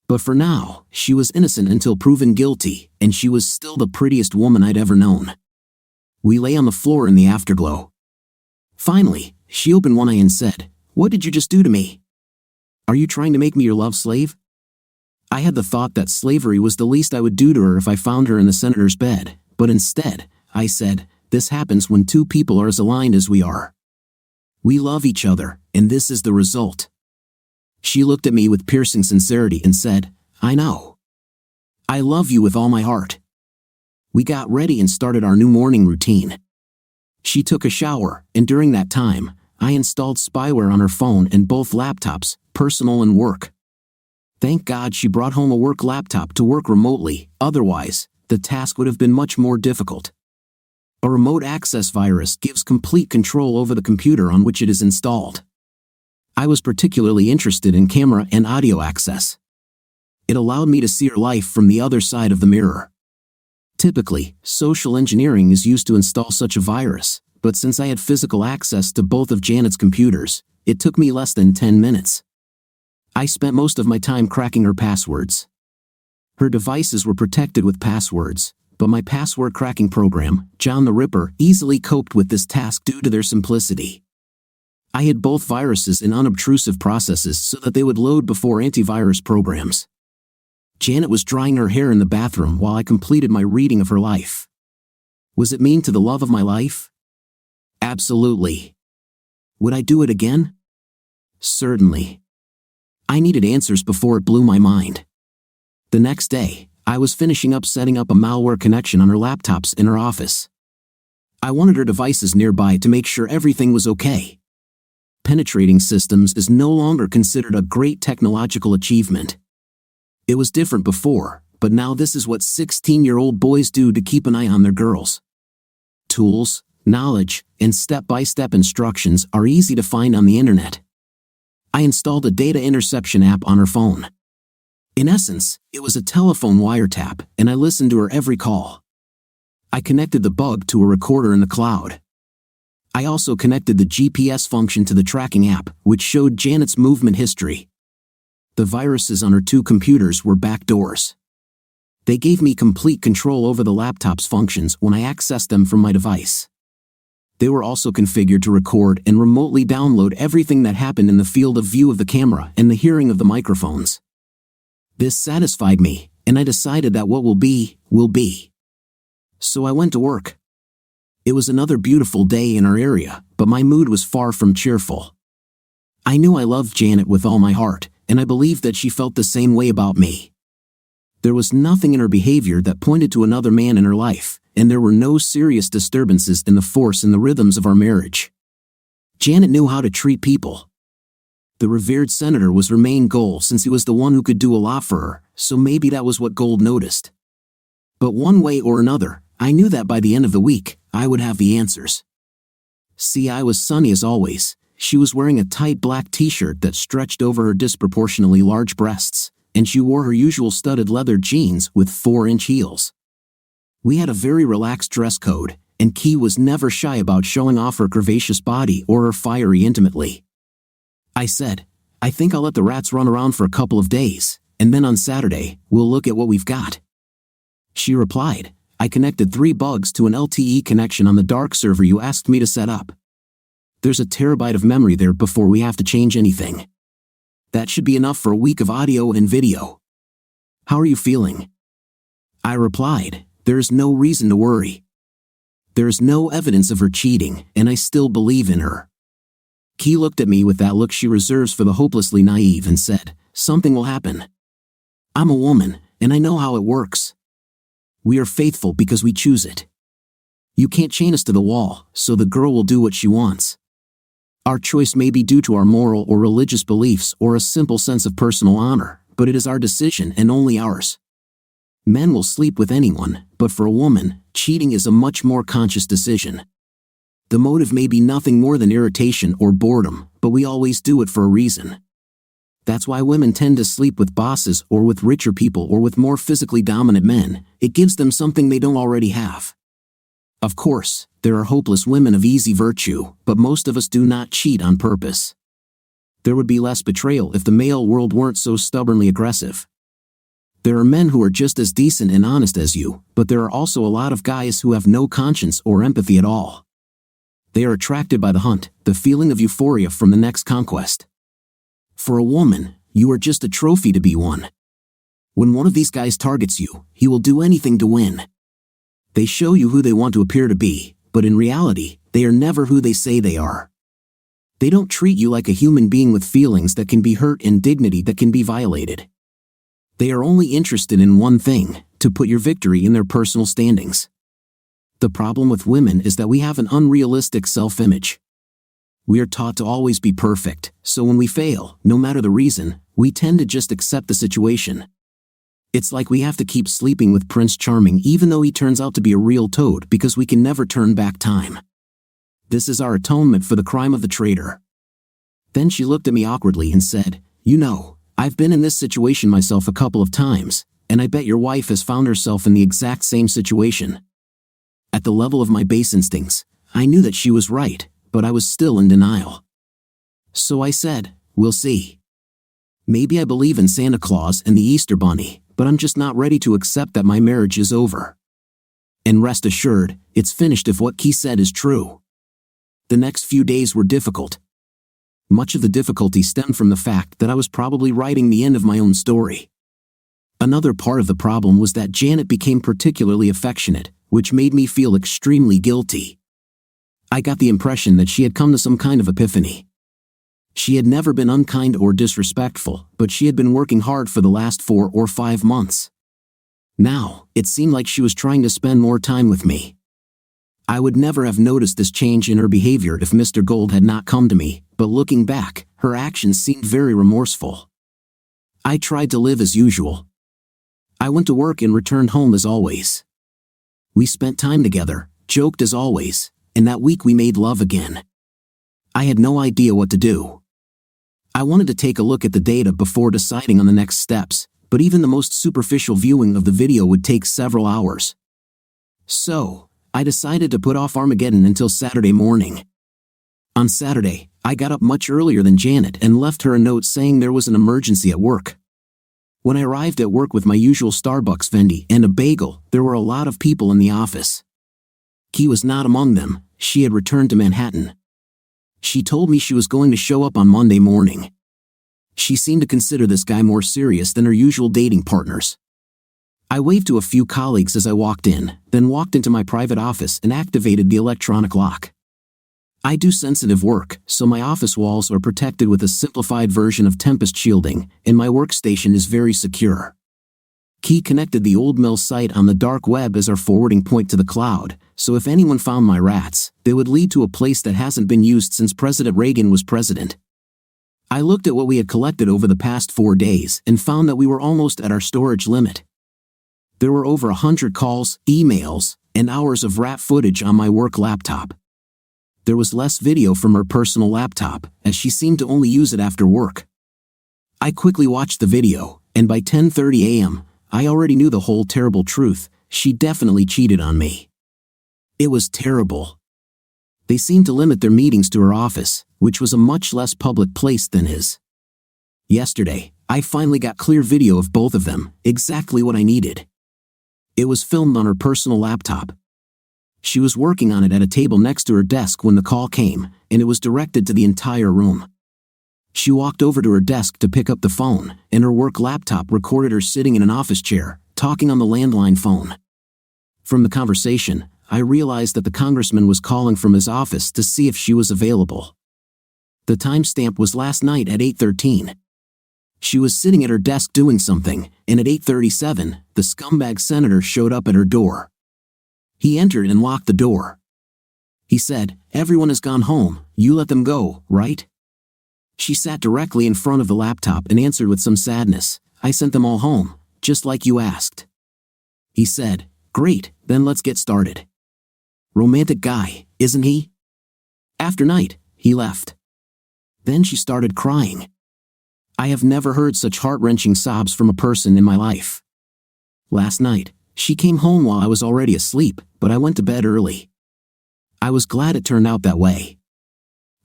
B: But for now, she was innocent until proven guilty, and she was still the prettiest woman I'd ever known. We lay on the floor in the afterglow. Finally, she opened one eye and said, "What did you just do to me? Are you trying to make me your love slave?" I had the thought that slavery was the least I would do to her if I found her in the senator's bed, but instead, I said, "This happens when two people are as aligned as we are. We love each other, and this is the result." She looked at me with piercing sincerity and said, "I know. I love you with all my heart." We got ready and started our new morning routine. She took a shower, and during that time, I installed spyware on her phone and both laptops, personal and work. Thank God she brought home a work laptop to work remotely, otherwise, the task would have been much more difficult. A remote access virus gives complete control over the computer on which it is installed. I was particularly interested in camera and audio access. It allowed me to see her life from the other side of the mirror. Typically, social engineering is used to install such a virus, but since I had physical access to both of Janet's computers, it took me less than 10 minutes. I spent most of my time cracking her passwords. Her devices were protected with passwords, but my password cracking program, John the Ripper, easily coped with this task due to their simplicity. I hid both viruses in unobtrusive processes so that they would load before antivirus programs. Janet was drying her hair in the bathroom while I completed my reading of her life. Was it mean to the love of my life? Absolutely. Would I do it again? Certainly. I needed answers before it blew my mind. The next day, I was finishing up setting up a malware connection on her laptops in her office. I wanted her devices nearby to make sure everything was okay. Penetrating systems is no longer considered a great technological achievement. It was different before, but now this is what 16-year-old boys do to keep an eye on their girls. Tools, knowledge, and step-by-step instructions are easy to find on the internet. I installed a data interception app on her phone. In essence, it was a telephone wiretap, and I listened to her every call. I connected the bug to a recorder in the cloud. I also connected the GPS function to the tracking app, which showed Janet's movement history. The viruses on her 2 computers were backdoors. They gave me complete control over the laptop's functions when I accessed them from my device. They were also configured to record and remotely download everything that happened in the field of view of the camera and the hearing of the microphones. This satisfied me, and I decided that what will be, will be. So I went to work. It was another beautiful day in our area, but my mood was far from cheerful. I knew I loved Janet with all my heart, and I believed that she felt the same way about me. There was nothing in her behavior that pointed to another man in her life, and there were no serious disturbances in the force and the rhythms of our marriage. Janet knew how to treat people. The revered senator was her main goal since he was the one who could do a lot for her, so maybe that was what Gold noticed. But one way or another, I knew that by the end of the week, I would have the answers. See, I was sunny as always. She was wearing a tight black t-shirt that stretched over her disproportionately large breasts, and she wore her usual studded leather jeans with 4-inch heels. We had a very relaxed dress code, and Key was never shy about showing off her curvaceous body or her fiery intimately. I said, I think I'll let the rats run around for a couple of days, and then on Saturday, we'll look at what we've got. She replied, I connected 3 bugs to an LTE connection on the dark server you asked me to set up. There's a terabyte of memory there before we have to change anything. That should be enough for a week of audio and video. How are you feeling? I replied, there is no reason to worry. There is no evidence of her cheating, and I still believe in her. Key looked at me with that look she reserves for the hopelessly naive and said, something will happen. I'm a woman, and I know how it works. We are faithful because we choose it. You can't chain us to the wall, so the girl will do what she wants. Our choice may be due to our moral or religious beliefs or a simple sense of personal honor, but it is our decision and only ours. Men will sleep with anyone, but for a woman, cheating is a much more conscious decision. The motive may be nothing more than irritation or boredom, but we always do it for a reason. That's why women tend to sleep with bosses or with richer people or with more physically dominant men. It gives them something they don't already have. Of course, there are hopeless women of easy virtue, but most of us do not cheat on purpose. There would be less betrayal if the male world weren't so stubbornly aggressive. There are men who are just as decent and honest as you, but there are also a lot of guys who have no conscience or empathy at all. They are attracted by the hunt, the feeling of euphoria from the next conquest. For a woman, you are just a trophy to be won. When one of these guys targets you, he will do anything to win. They show you who they want to appear to be, but in reality, they are never who they say they are. They don't treat you like a human being with feelings that can be hurt and dignity that can be violated. They are only interested in one thing, to put your victory in their personal standings. The problem with women is that we have an unrealistic self-image. We are taught to always be perfect, so when we fail, no matter the reason, we tend to just accept the situation. It's like we have to keep sleeping with Prince Charming even though he turns out to be a real toad because we can never turn back time. This is our atonement for the crime of the traitor. Then she looked at me awkwardly and said, you know, I've been in this situation myself a couple of times, and I bet your wife has found herself in the exact same situation. At the level of my base instincts, I knew that she was right, but I was still in denial. So I said, we'll see. Maybe I believe in Santa Claus and the Easter Bunny, but I'm just not ready to accept that my marriage is over. And rest assured, it's finished if what Key said is true. The next few days were difficult. Much of the difficulty stemmed from the fact that I was probably writing the end of my own story. Another part of the problem was that Janet became particularly affectionate, which made me feel extremely guilty. I got the impression that she had come to some kind of epiphany. She had never been unkind or disrespectful, but she had been working hard for the last 4 or 5 months. Now, it seemed like she was trying to spend more time with me. I would never have noticed this change in her behavior if Mr. Gold had not come to me, but looking back, her actions seemed very remorseful. I tried to live as usual. I went to work and returned home as always. We spent time together, joked as always, and that week we made love again. I had no idea what to do. I wanted to take a look at the data before deciding on the next steps, but even the most superficial viewing of the video would take several hours. So, I decided to put off Armageddon until Saturday morning. On Saturday, I got up much earlier than Janet and left her a note saying there was an emergency at work. When I arrived at work with my usual Starbucks Vendi and a bagel, there were a lot of people in the office. Key was not among them. She had returned to Manhattan. She told me she was going to show up on Monday morning. She seemed to consider this guy more serious than her usual dating partners. I waved to a few colleagues as I walked in, then walked into my private office and activated the electronic lock. I do sensitive work, so my office walls are protected with a simplified version of Tempest shielding, and my workstation is very secure. Key connected the old mill site on the dark web as our forwarding point to the cloud, so if anyone found my rats, they would lead to a place that hasn't been used since President Reagan was president. I looked at what we had collected over the past 4 days and found that we were almost at our storage limit. There were over 100 calls, emails, and hours of rat footage on my work laptop. There was less video from her personal laptop, as she seemed to only use it after work. I quickly watched the video, and by 10:30 a.m., I already knew the whole terrible truth. She definitely cheated on me. It was terrible. They seemed to limit their meetings to her office, which was a much less public place than his. Yesterday, I finally got clear video of both of them, exactly what I needed. It was filmed on her personal laptop. She was working on it at a table next to her desk when the call came, and it was directed to the entire room. She walked over to her desk to pick up the phone, and her work laptop recorded her sitting in an office chair, talking on the landline phone. From the conversation, I realized that the congressman was calling from his office to see if she was available. The timestamp was last night at 8:13. She was sitting at her desk doing something, and at 8:37, the scumbag senator showed up at her door. He entered and locked the door. He said, "Everyone has gone home, you let them go, right?" She sat directly in front of the laptop and answered with some sadness, "I sent them all home, just like you asked." He said, "Great, then let's get started." Romantic guy, isn't he? After night, he left. Then she started crying. I have never heard such heart-wrenching sobs from a person in my life. Last night, she came home while I was already asleep, but I went to bed early. I was glad it turned out that way.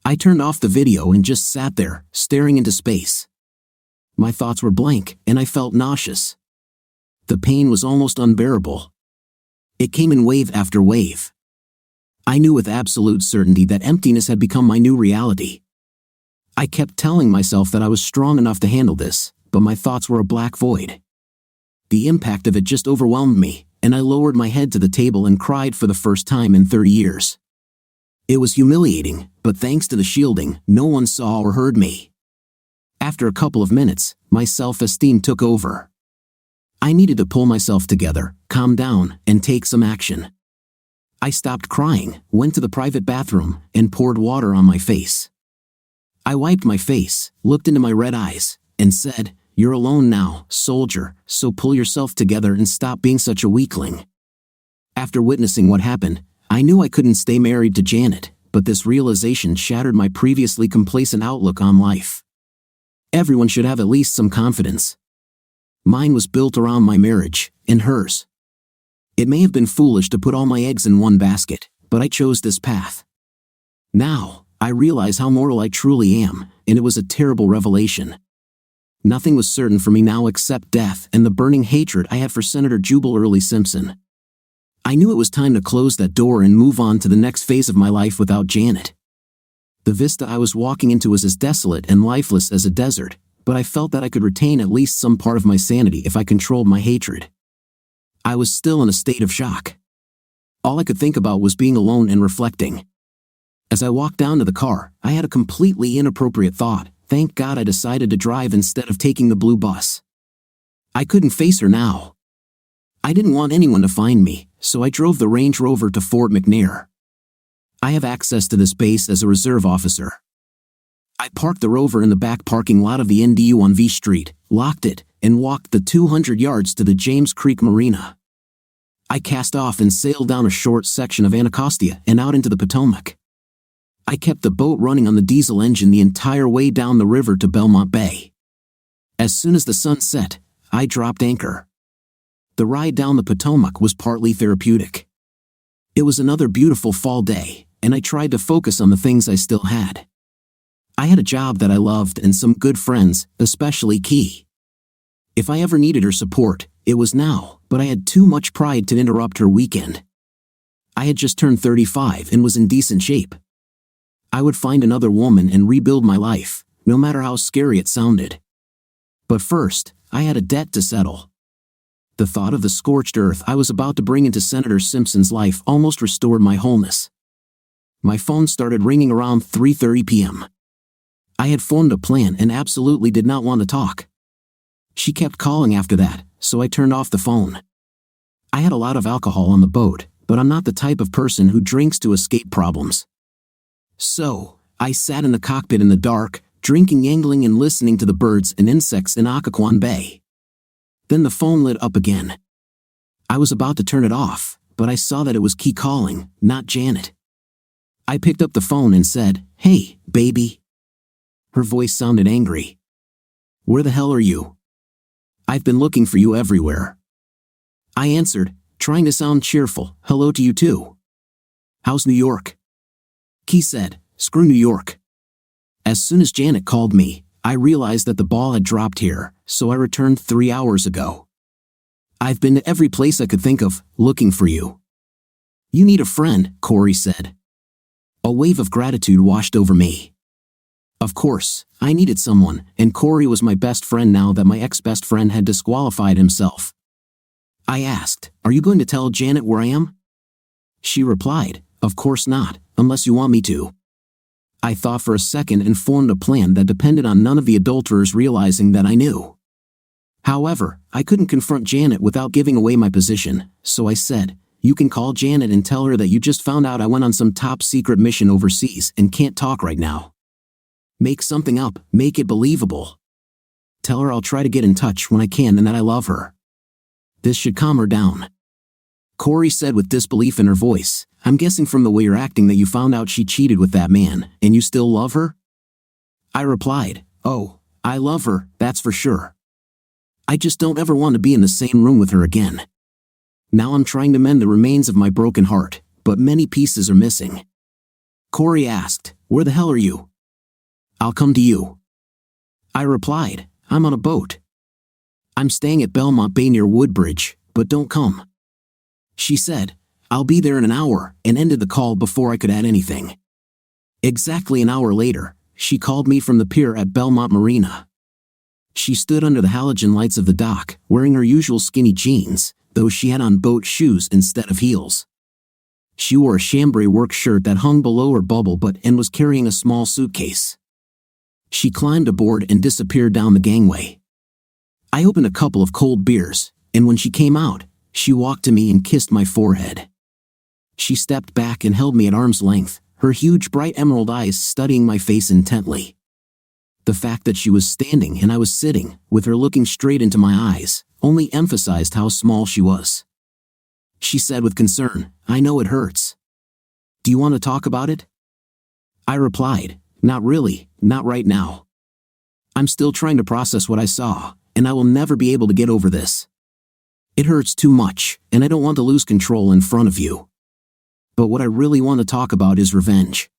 B: I turned off the video and just sat there, staring into space. My thoughts were blank, and I felt nauseous. The pain was almost unbearable. It came in wave after wave. I knew with absolute certainty that emptiness had become my new reality. I kept telling myself that I was strong enough to handle this, but my thoughts were a black void. The impact of it just overwhelmed me, and I lowered my head to the table and cried for the first time in 30 years. It was humiliating, but thanks to the shielding, no one saw or heard me. After a couple of minutes, my self-esteem took over. I needed to pull myself together, calm down, and take some action. I stopped crying, went to the private bathroom, and poured water on my face. I wiped my face, looked into my red eyes, and said, "You're alone now, soldier, so pull yourself together and stop being such a weakling." After witnessing what happened, I knew I couldn't stay married to Janet, but this realization shattered my previously complacent outlook on life. Everyone should have at least some confidence. Mine was built around my marriage, and hers. It may have been foolish to put all my eggs in one basket, but I chose this path. Now, I realize how mortal I truly am, and it was a terrible revelation. Nothing was certain for me now except death and the burning hatred I had for Senator Jubal Early Simpson. I knew it was time to close that door and move on to the next phase of my life without Janet. The vista I was walking into was as desolate and lifeless as a desert, but I felt that I could retain at least some part of my sanity if I controlled my hatred. I was still in a state of shock. All I could think about was being alone and reflecting. As I walked down to the car, I had a completely inappropriate thought. Thank God I decided to drive instead of taking the blue bus. I couldn't face her now. I didn't want anyone to find me, so I drove the Range Rover to Fort McNair. I have access to this base as a reserve officer. I parked the Rover in the back parking lot of the NDU on V Street, locked it, and walked the 200 yards to the James Creek Marina. I cast off and sailed down a short section of Anacostia and out into the Potomac. I kept the boat running on the diesel engine the entire way down the river to Belmont Bay. As soon as the sun set, I dropped anchor. The ride down the Potomac was partly therapeutic. It was another beautiful fall day, and I tried to focus on the things I still had. I had a job that I loved and some good friends, especially Key. If I ever needed her support, it was now, but I had too much pride to interrupt her weekend. I had just turned 35 and was in decent shape. I would find another woman and rebuild my life, no matter how scary it sounded. But first, I had a debt to settle. The thought of the scorched earth I was about to bring into Senator Simpson's life almost restored my wholeness. My phone started ringing around 3:30 p.m. I had formed a plan and absolutely did not want to talk. She kept calling after that, so I turned off the phone. I had a lot of alcohol on the boat, but I'm not the type of person who drinks to escape problems. So, I sat in the cockpit in the dark, drinking Yangling and listening to the birds and insects in Occoquan Bay. Then the phone lit up again. I was about to turn it off, but I saw that it was Key calling, not Janet. I picked up the phone and said, "Hey, baby." Her voice sounded angry. "Where the hell are you? I've been looking for you everywhere." I answered, trying to sound cheerful, "Hello to you too. How's New York?" Key said, "Screw New York." As soon as Janet called me, I realized that the ball had dropped here, so I returned 3 hours ago. "I've been to every place I could think of, looking for you." "You need a friend," Corey said. A wave of gratitude washed over me. Of course, I needed someone, and Corey was my best friend now that my ex-best friend had disqualified himself. I asked, "Are you going to tell Janet where I am?" She replied, "Of course not, unless you want me to." I thought for a second and formed a plan that depended on none of the adulterers realizing that I knew. However, I couldn't confront Janet without giving away my position, so I said, "You can call Janet and tell her that you just found out I went on some top-secret mission overseas and can't talk right now. Make something up, make it believable. Tell her I'll try to get in touch when I can and that I love her. This should calm her down." Corey said with disbelief in her voice, "I'm guessing from the way you're acting that you found out she cheated with that man, and you still love her?" I replied, "Oh, I love her, that's for sure. I just don't ever want to be in the same room with her again. Now I'm trying to mend the remains of my broken heart, but many pieces are missing." Corey asked, "Where the hell are you?" "I'll come to you." I replied, "I'm on a boat. I'm staying at Belmont Bay near Woodbridge, but don't come." She said, "I'll be there in an hour," and ended the call before I could add anything. Exactly an hour later, she called me from the pier at Belmont Marina. She stood under the halogen lights of the dock, wearing her usual skinny jeans, though she had on boat shoes instead of heels. She wore a chambray work shirt that hung below her bubble butt and was carrying a small suitcase. She climbed aboard and disappeared down the gangway. I opened a couple of cold beers, and when she came out, she walked to me and kissed my forehead. She stepped back and held me at arm's length, her huge bright emerald eyes studying my face intently. The fact that she was standing and I was sitting, with her looking straight into my eyes, only emphasized how small she was. She said with concern, "I know it hurts. Do you want to talk about it?" I replied, "Not really, not right now. I'm still trying to process what I saw, and I will never be able to get over this. It hurts too much, and I don't want to lose control in front of you. But what I really want to talk about is revenge.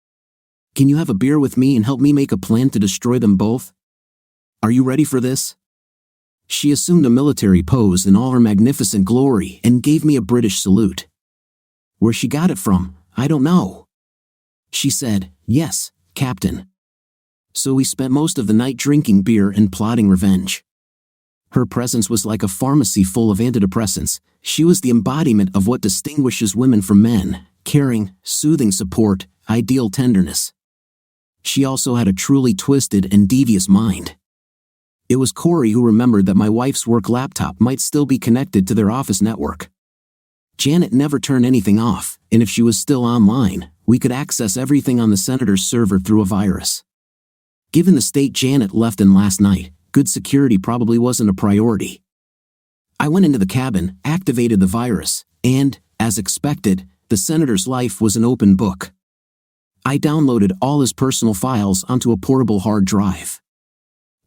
B: Can you have a beer with me and help me make a plan to destroy them both? Are you ready for this?" She assumed a military pose in all her magnificent glory and gave me a British salute. Where she got it from, I don't know. She said, "Yes, Captain." So we spent most of the night drinking beer and plotting revenge. Her presence was like a pharmacy full of antidepressants. She was the embodiment of what distinguishes women from men: caring, soothing support, ideal tenderness. She also had a truly twisted and devious mind. It was Corey who remembered that my wife's work laptop might still be connected to their office network. Janet never turned anything off, and if she was still online, we could access everything on the senator's server through a virus. Given the state Janet left in last night, good security probably wasn't a priority. I went into the cabin, activated the virus, and, as expected, the senator's life was an open book. I downloaded all his personal files onto a portable hard drive.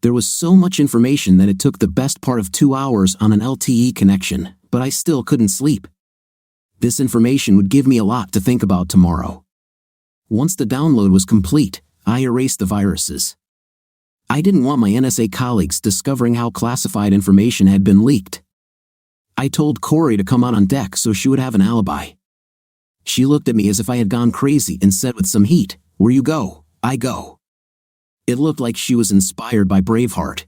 B: There was so much information that it took the best part of 2 hours on an LTE connection, but I still couldn't sleep. This information would give me a lot to think about tomorrow. Once the download was complete, I erased the viruses. I didn't want my NSA colleagues discovering how classified information had been leaked. I told Corey to come out on deck so she would have an alibi. She looked at me as if I had gone crazy and said with some heat, "Where you go, I go." It looked like she was inspired by Braveheart.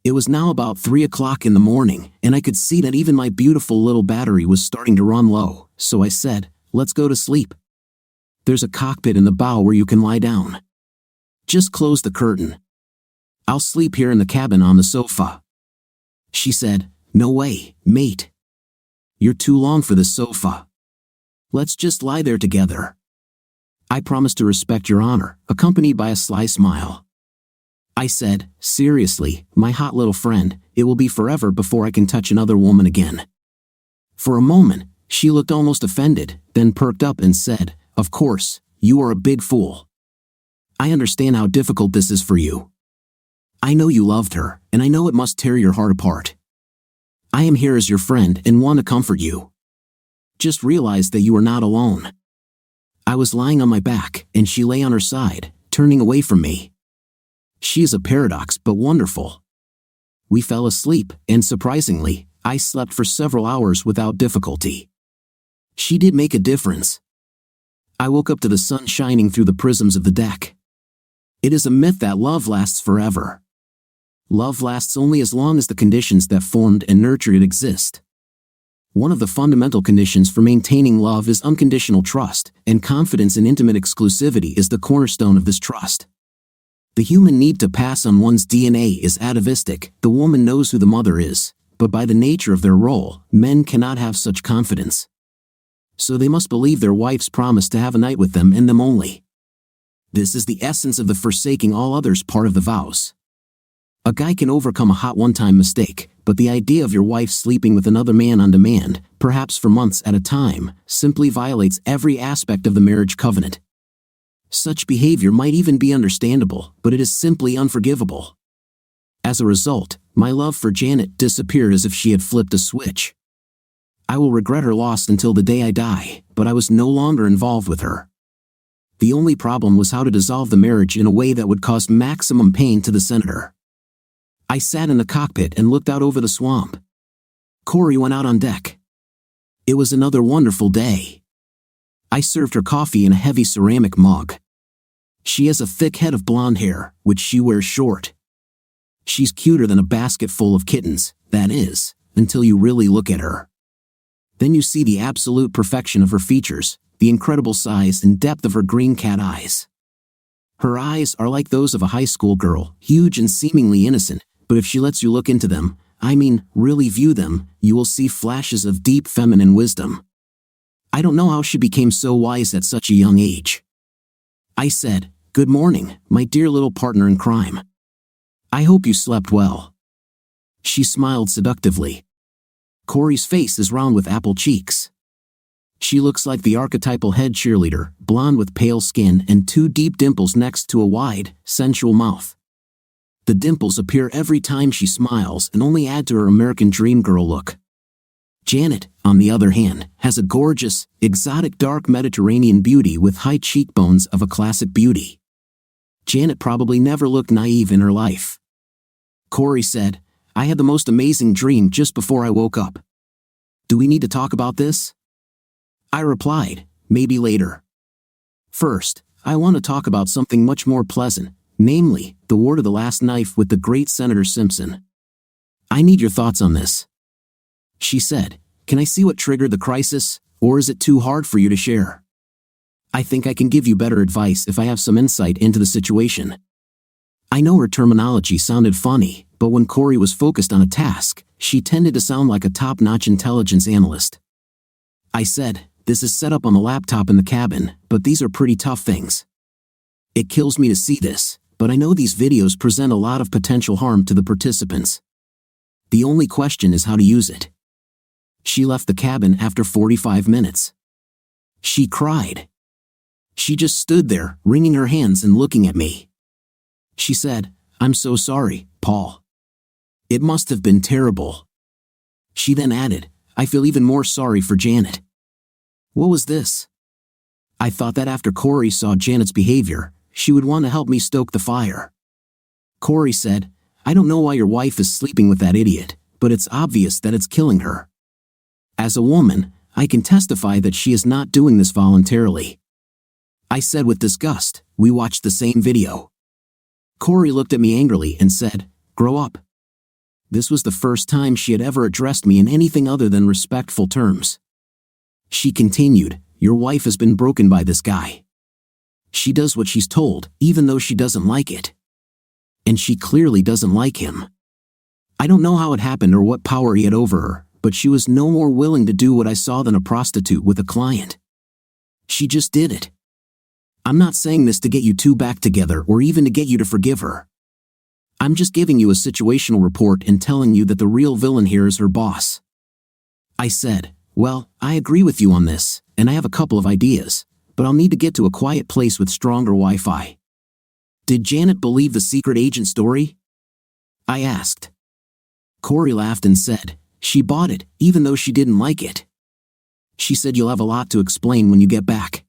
B: It was now about 3 o'clock in the morning, and I could see that even my beautiful little battery was starting to run low, so I said, "Let's go to sleep. There's a cockpit in the bow where you can lie down. Just close the curtain. I'll sleep here in the cabin on the sofa." She said, "No way, mate. You're too long for this sofa. Let's just lie there together." I promised to respect your honor, accompanied by a sly smile. I said, "Seriously, my hot little friend, it will be forever before I can touch another woman again." For a moment, she looked almost offended, then perked up and said, "Of course, you are a big fool. I understand how difficult this is for you. I know you loved her, and I know it must tear your heart apart. I am here as your friend and want to comfort you. Just realize that you are not alone." I was lying on my back, and she lay on her side, turning away from me. She is a paradox but wonderful. We fell asleep, and surprisingly, I slept for several hours without difficulty. She did make a difference. I woke up to the sun shining through the prisms of the deck. It is a myth that love lasts forever. Love lasts only as long as the conditions that formed and nurtured it exist. One of the fundamental conditions for maintaining love is unconditional trust, and confidence in intimate exclusivity is the cornerstone of this trust. The human need to pass on one's DNA is atavistic. The woman knows who the mother is, but by the nature of their role, men cannot have such confidence. So they must believe their wife's promise to have a night with them and them only. This is the essence of the forsaking all others part of the vows. A guy can overcome a hot one-time mistake, but the idea of your wife sleeping with another man on demand, perhaps for months at a time, simply violates every aspect of the marriage covenant. Such behavior might even be understandable, but it is simply unforgivable. As a result, my love for Janet disappeared as if she had flipped a switch. I will regret her loss until the day I die, but I was no longer involved with her. The only problem was how to dissolve the marriage in a way that would cause maximum pain to the senator. I sat in the cockpit and looked out over the swamp. Corey went out on deck. It was another wonderful day. I served her coffee in a heavy ceramic mug. She has a thick head of blonde hair, which she wears short. She's cuter than a basket full of kittens, that is, until you really look at her. Then you see the absolute perfection of her features, the incredible size and depth of her green cat eyes. Her eyes are like those of a high school girl, huge and seemingly innocent, but if she lets you look into them, really view them, you will see flashes of deep feminine wisdom. I don't know how she became so wise at such a young age. I said, "Good morning, my dear little partner in crime. I hope you slept well." She smiled seductively. Corey's face is round with apple cheeks. She looks like the archetypal head cheerleader, blonde with pale skin and 2 deep dimples next to a wide, sensual mouth. The dimples appear every time she smiles and only add to her American dream girl look. Janet, on the other hand, has a gorgeous, exotic dark Mediterranean beauty with high cheekbones of a classic beauty. Janet probably never looked naive in her life. Corey said, "I had the most amazing dream just before I woke up. Do we need to talk about this?" I replied, "Maybe later. First, I want to talk about something much more pleasant, namely, the War of the Last Knife with the great Senator Simpson." I need your thoughts on this. She said, can I see what triggered the crisis, or is it too hard for you to share? I think I can give you better advice if I have some insight into the situation. I know her terminology sounded funny, but when Corey was focused on a task, she tended to sound like a top-notch intelligence analyst. I said, this is set up on the laptop in the cabin, but these are pretty tough things. It kills me to see this, but I know these videos present a lot of potential harm to the participants. The only question is how to use it. She left the cabin after 45 minutes. She cried. She just stood there, wringing her hands and looking at me. She said, I'm so sorry, Paul. It must have been terrible. She then added, I feel even more sorry for Janet. What was this? I thought that after Corey saw Janet's behavior, she would want to help me stoke the fire. Corey said, I don't know why your wife is sleeping with that idiot, but it's obvious that it's killing her. As a woman, I can testify that she is not doing this voluntarily. I said with disgust, we watched the same video. Corey looked at me angrily and said, grow up. This was the first time she had ever addressed me in anything other than respectful terms. She continued, your wife has been broken by this guy. She does what she's told, even though she doesn't like it. And she clearly doesn't like him. I don't know how it happened or what power he had over her, but she was no more willing to do what I saw than a prostitute with a client. She just did it. I'm not saying this to get you two back together or even to get you to forgive her. I'm just giving you a situational report and telling you that the real villain here is her boss. I said, well, I agree with you on this, and I have a couple of ideas, but I'll need to get to a quiet place with stronger Wi-Fi. Did Janet believe the secret agent story? I asked. Corey laughed and said, she bought it, even though she didn't like it. She said you'll have a lot to explain when you get back.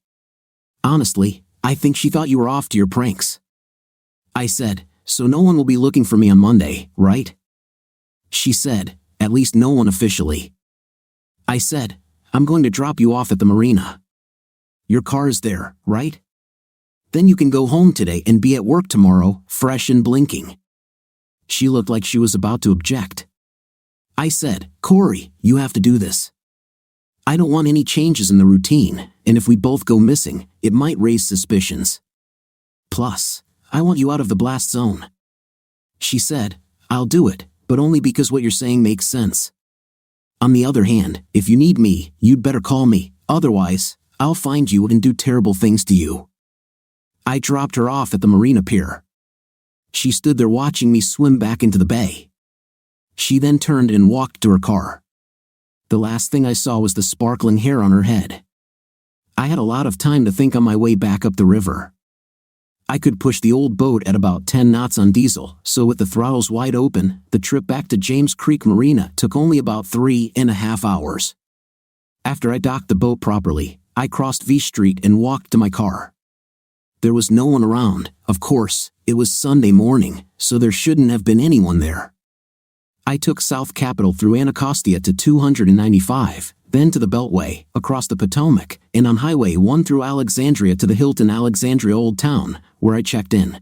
B: Honestly, I think she thought you were off to your pranks. I said, so no one will be looking for me on Monday, right? She said, at least no one officially. I said, I'm going to drop you off at the marina. Your car is there, right? Then you can go home today and be at work tomorrow, fresh and blinking. She looked like she was about to object. I said, Corey, you have to do this. I don't want any changes in the routine, and if we both go missing, it might raise suspicions. Plus, I want you out of the blast zone. She said, I'll do it, but only because what you're saying makes sense. On the other hand, if you need me, you'd better call me, otherwise, I'll find you and do terrible things to you. I dropped her off at the marina pier. She stood there watching me swim back into the bay. She then turned and walked to her car. The last thing I saw was the sparkling hair on her head. I had a lot of time to think on my way back up the river. I could push the old boat at about 10 knots on diesel, so with the throttles wide open, the trip back to James Creek Marina took only about 3.5 hours. After I docked the boat properly, I crossed V Street and walked to my car. There was no one around, of course, it was Sunday morning, so there shouldn't have been anyone there. I took South Capitol through Anacostia to 295, then to the Beltway, across the Potomac, and on Highway 1 through Alexandria to the Hilton Alexandria Old Town, where I checked in.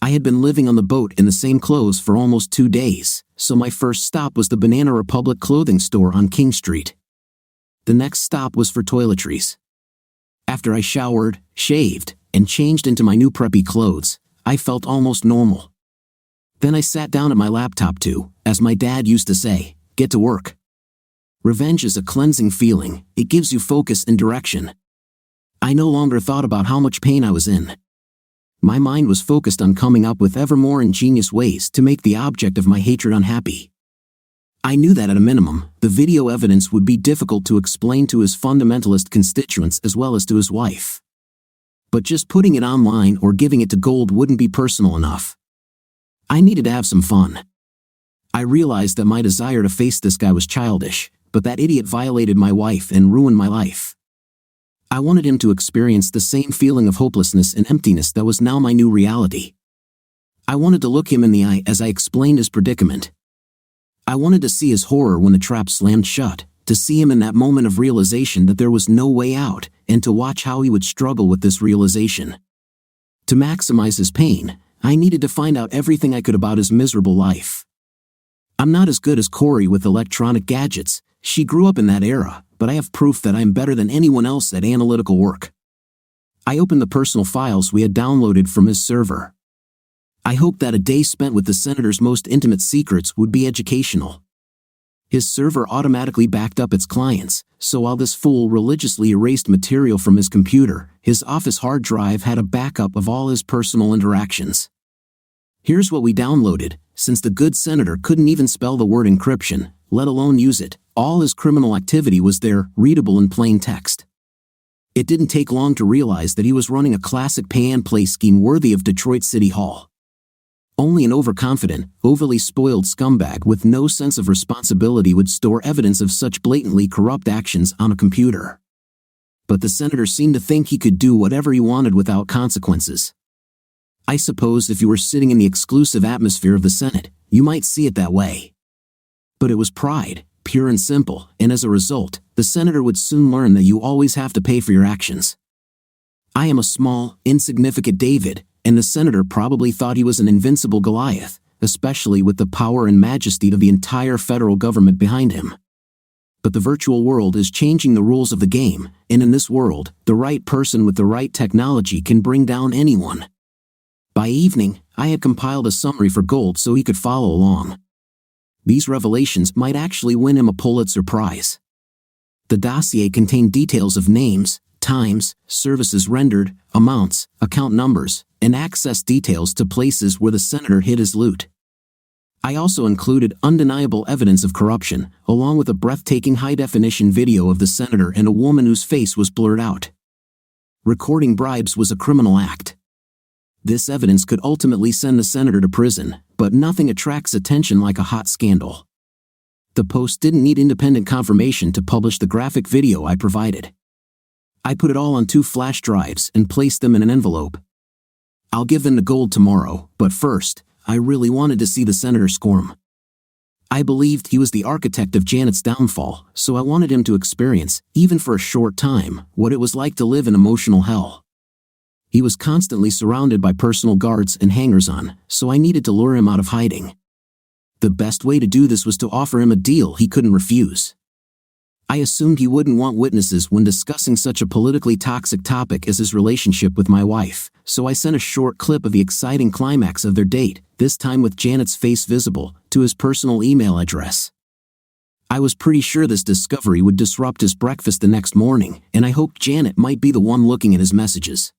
B: I had been living on the boat in the same clothes for almost 2 days, so my first stop was the Banana Republic clothing store on King Street. The next stop was for toiletries. After I showered, shaved, and changed into my new preppy clothes, I felt almost normal. Then I sat down at my laptop to, as my dad used to say, get to work. Revenge is a cleansing feeling, it gives you focus and direction. I no longer thought about how much pain I was in. My mind was focused on coming up with ever more ingenious ways to make the object of my hatred unhappy. I knew that at a minimum, the video evidence would be difficult to explain to his fundamentalist constituents as well as to his wife. But just putting it online or giving it to Gold wouldn't be personal enough. I needed to have some fun. I realized that my desire to face this guy was childish, but that idiot violated my wife and ruined my life. I wanted him to experience the same feeling of hopelessness and emptiness that was now my new reality. I wanted to look him in the eye as I explained his predicament. I wanted to see his horror when the trap slammed shut, to see him in that moment of realization that there was no way out, and to watch how he would struggle with this realization. To maximize his pain, I needed to find out everything I could about his miserable life. I'm not as good as Corey with electronic gadgets. She grew up in that era, but I have proof that I'm better than anyone else at analytical work. I opened the personal files we had downloaded from his server. I hoped that a day spent with the senator's most intimate secrets would be educational. His server automatically backed up its clients, so while this fool religiously erased material from his computer, his office hard drive had a backup of all his personal interactions. Here's what we downloaded. Since the good senator couldn't even spell the word encryption, let alone use it, all his criminal activity was there, readable in plain text. It didn't take long to realize that he was running a classic pay-and-play scheme worthy of Detroit City Hall. Only an overconfident, overly spoiled scumbag with no sense of responsibility would store evidence of such blatantly corrupt actions on a computer. But the senator seemed to think he could do whatever he wanted without consequences. I suppose if you were sitting in the exclusive atmosphere of the Senate, you might see it that way. But it was pride, pure and simple, and as a result, the senator would soon learn that you always have to pay for your actions. I am a small, insignificant David, and the senator probably thought he was an invincible Goliath, especially with the power and majesty of the entire federal government behind him. But the virtual world is changing the rules of the game, and in this world, the right person with the right technology can bring down anyone. By evening, I had compiled a summary for Gold so he could follow along. These revelations might actually win him a Pulitzer Prize. The dossier contained details of names, times, services rendered, amounts, account numbers, and access details to places where the senator hid his loot. I also included undeniable evidence of corruption, along with a breathtaking high-definition video of the senator and a woman whose face was blurred out. Recording bribes was a criminal act. This evidence could ultimately send the senator to prison, but nothing attracts attention like a hot scandal. The Post didn't need independent confirmation to publish the graphic video I provided. I put it all on 2 flash drives and placed them in an envelope. I'll give them to Gold tomorrow, but first, I really wanted to see the senator squirm. I believed he was the architect of Janet's downfall, so I wanted him to experience, even for a short time, what it was like to live in emotional hell. He was constantly surrounded by personal guards and hangers-on, so I needed to lure him out of hiding. The best way to do this was to offer him a deal he couldn't refuse. I assumed he wouldn't want witnesses when discussing such a politically toxic topic as his relationship with my wife, so I sent a short clip of the exciting climax of their date, this time with Janet's face visible, to his personal email address. I was pretty sure this discovery would disrupt his breakfast the next morning, and I hoped Janet might be the one looking at his messages.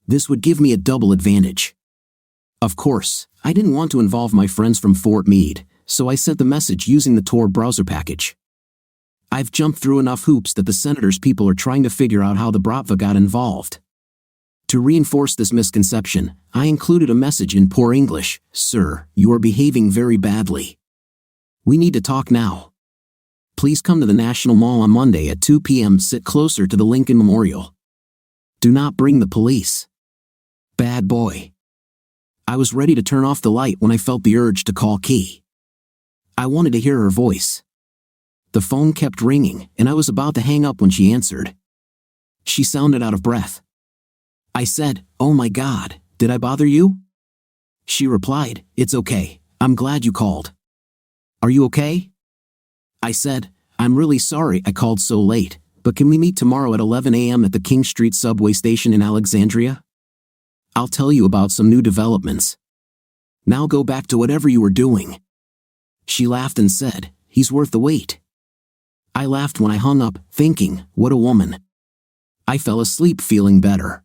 B: This would give me a double advantage. Of course, I didn't want to involve my friends from Fort Meade, so I sent the message using the Tor browser package. I've jumped through enough hoops that the senator's people are trying to figure out how the Bratva got involved. To reinforce this misconception, I included a message in poor English: "Sir, you are behaving very badly. We need to talk now. Please come to the National Mall on Monday at 2 p.m. Sit closer to the Lincoln Memorial. Do not bring the police. Bad boy." I was ready to turn off the light when I felt the urge to call Key. I wanted to hear her voice. The phone kept ringing, and I was about to hang up when she answered. She sounded out of breath. I said, "Oh my God, did I bother you?" She replied, "It's okay, I'm glad you called. Are you okay?" I said, "I'm really sorry I called so late, but can we meet tomorrow at 11 a.m. at the King Street subway station in Alexandria? I'll tell you about some new developments. Now go back to whatever you were doing." She laughed and said, "He's worth the wait." I laughed when I hung up, thinking, what a woman. I fell asleep feeling better.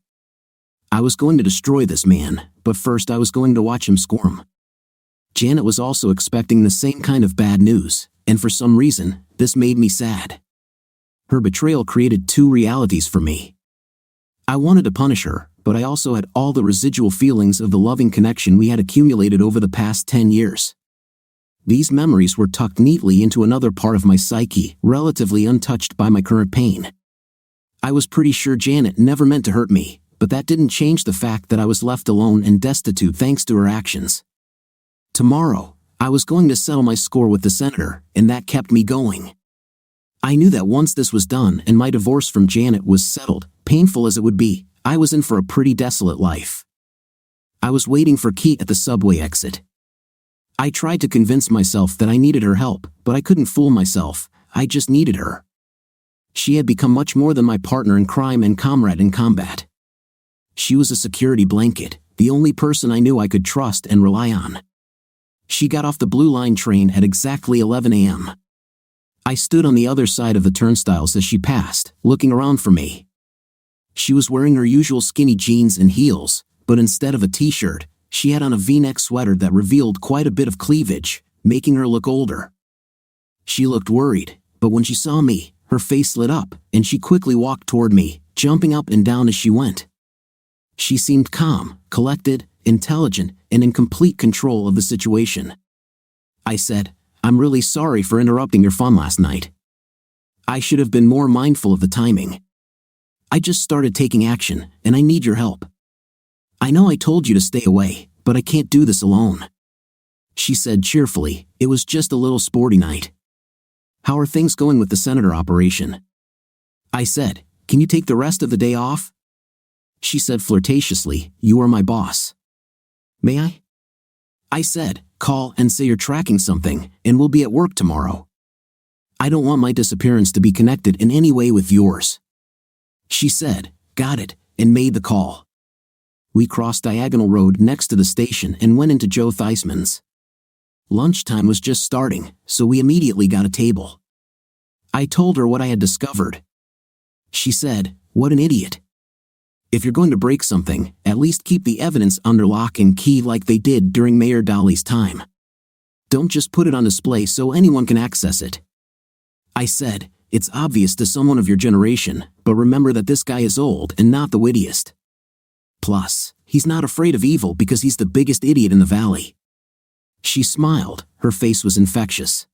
B: I was going to destroy this man, but first I was going to watch him squirm. Janet was also expecting the same kind of bad news, and for some reason, this made me sad. Her betrayal created 2 realities for me. I wanted to punish her, but I also had all the residual feelings of the loving connection we had accumulated over the past 10 years. These memories were tucked neatly into another part of my psyche, relatively untouched by my current pain. I was pretty sure Janet never meant to hurt me, but that didn't change the fact that I was left alone and destitute thanks to her actions. Tomorrow, I was going to settle my score with the senator, and that kept me going. I knew that once this was done and my divorce from Janet was settled, painful as it would be, I was in for a pretty desolate life. I was waiting for Keith at the subway exit. I tried to convince myself that I needed her help, but I couldn't fool myself. I just needed her. She had become much more than my partner in crime and comrade in combat. She was a security blanket, the only person I knew I could trust and rely on. She got off the Blue Line train at exactly 11 a.m. I stood on the other side of the turnstiles as she passed, looking around for me. She was wearing her usual skinny jeans and heels, but instead of a t-shirt, she had on a V-neck sweater that revealed quite a bit of cleavage, making her look older. She looked worried, but when she saw me, her face lit up, and she quickly walked toward me, jumping up and down as she went. She seemed calm, collected, intelligent, and in complete control of the situation. I said, "I'm really sorry for interrupting your fun last night. I should have been more mindful of the timing. I just started taking action, and I need your help. I know I told you to stay away, but I can't do this alone." She said cheerfully, "It was just a little sporty night. How are things going with the senator operation?" I said, "Can you take the rest of the day off?" She said flirtatiously, "You are my boss." "May I?" I said, "Call and say you're tracking something, and we'll be at work tomorrow. I don't want my disappearance to be connected in any way with yours." She said, "Got it," and made the call. We crossed Diagonal Road next to the station and went into Joe Theismann's. Lunchtime was just starting, so we immediately got a table. I told her what I had discovered. She said, "What an idiot. If you're going to break something, at least keep the evidence under lock and key like they did during Mayor Daley's time. Don't just put it on display so anyone can access it." I said, "It's obvious to someone of your generation, but remember that this guy is old and not the wittiest. Plus, he's not afraid of evil because he's the biggest idiot in the valley." She smiled, her face was infectious.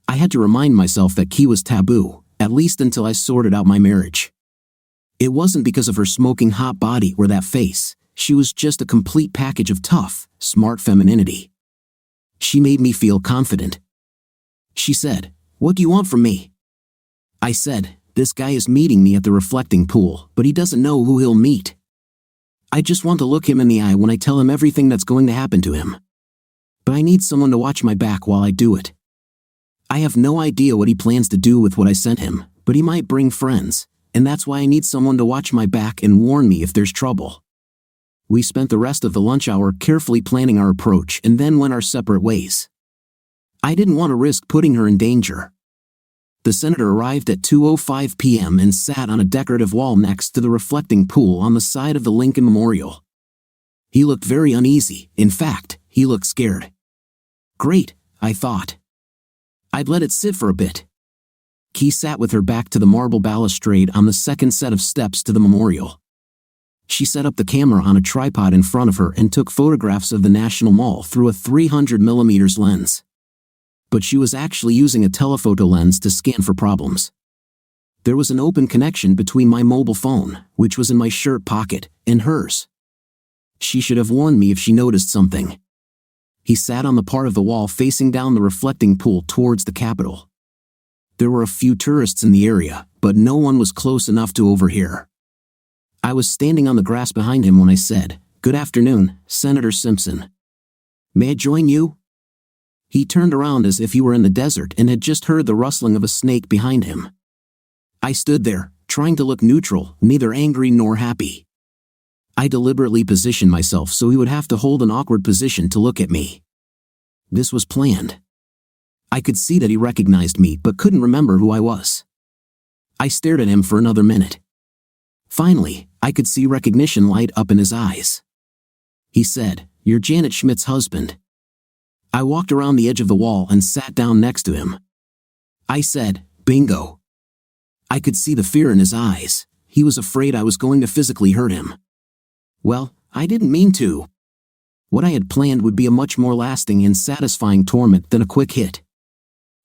B: I had to remind myself that key was taboo, at least until I sorted out my marriage. It wasn't because of her smoking hot body or that face, she was just a complete package of tough, smart femininity. She made me feel confident. She said, "What do you want from me?" I said, "This guy is meeting me at the reflecting pool, but he doesn't know who he'll meet. I just want to look him in the eye when I tell him everything that's going to happen to him. But I need someone to watch my back while I do it. I have no idea what he plans to do with what I sent him, but he might bring friends, and that's why I need someone to watch my back and warn me if there's trouble." We spent the rest of the lunch hour carefully planning our approach and then went our separate ways. I didn't want to risk putting her in danger. The senator arrived at 2:05 p.m. and sat on a decorative wall next to the reflecting pool on the side of the Lincoln Memorial. He looked very uneasy, in fact, he looked scared. Great, I thought. I'd let it sit for a bit. Key sat with her back to the marble balustrade on the second set of steps to the memorial. She set up the camera on a tripod in front of her and took photographs of the National Mall through a 300mm lens. But she was actually using a telephoto lens to scan for problems. There was an open connection between my mobile phone, which was in my shirt pocket, and hers. She should have warned me if she noticed something. He sat on the part of the wall facing down the reflecting pool towards the Capitol. There were a few tourists in the area, but no one was close enough to overhear. I was standing on the grass behind him when I said, "Good afternoon, Senator Simpson. May I join you?" He turned around as if he were in the desert and had just heard the rustling of a snake behind him. I stood there, trying to look neutral, neither angry nor happy. I deliberately positioned myself so he would have to hold an awkward position to look at me. This was planned. I could see that he recognized me but couldn't remember who I was. I stared at him for another minute. Finally, I could see recognition light up in his eyes. He said, "You're Janet Schmidt's husband." I walked around the edge of the wall and sat down next to him. I said, "Bingo." I could see the fear in his eyes. He was afraid I was going to physically hurt him. Well, I didn't mean to. What I had planned would be a much more lasting and satisfying torment than a quick hit.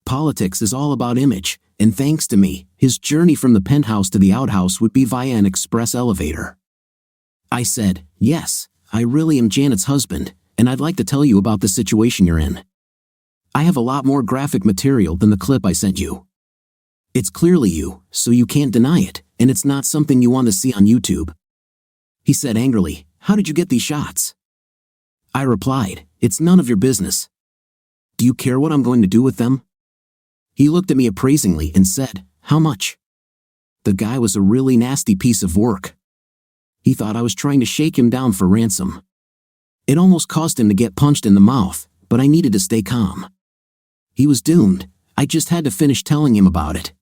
B: Politics is all about image, and thanks to me, his journey from the penthouse to the outhouse would be via an express elevator. I said, "Yes, I really am Janet's husband, and I'd like to tell you about the situation you're in. I have a lot more graphic material than the clip I sent you. It's clearly you, so you can't deny it, and it's not something you want to see on YouTube." He said angrily, "How did you get these shots?" I replied, "It's none of your business. Do you care what I'm going to do with them? He looked at me appraisingly and said, How much? The guy was a really nasty piece of work. He thought I was trying to shake him down for ransom. It almost caused him to get punched in the mouth, but I needed to stay calm. He was doomed. I just had to finish telling him about it.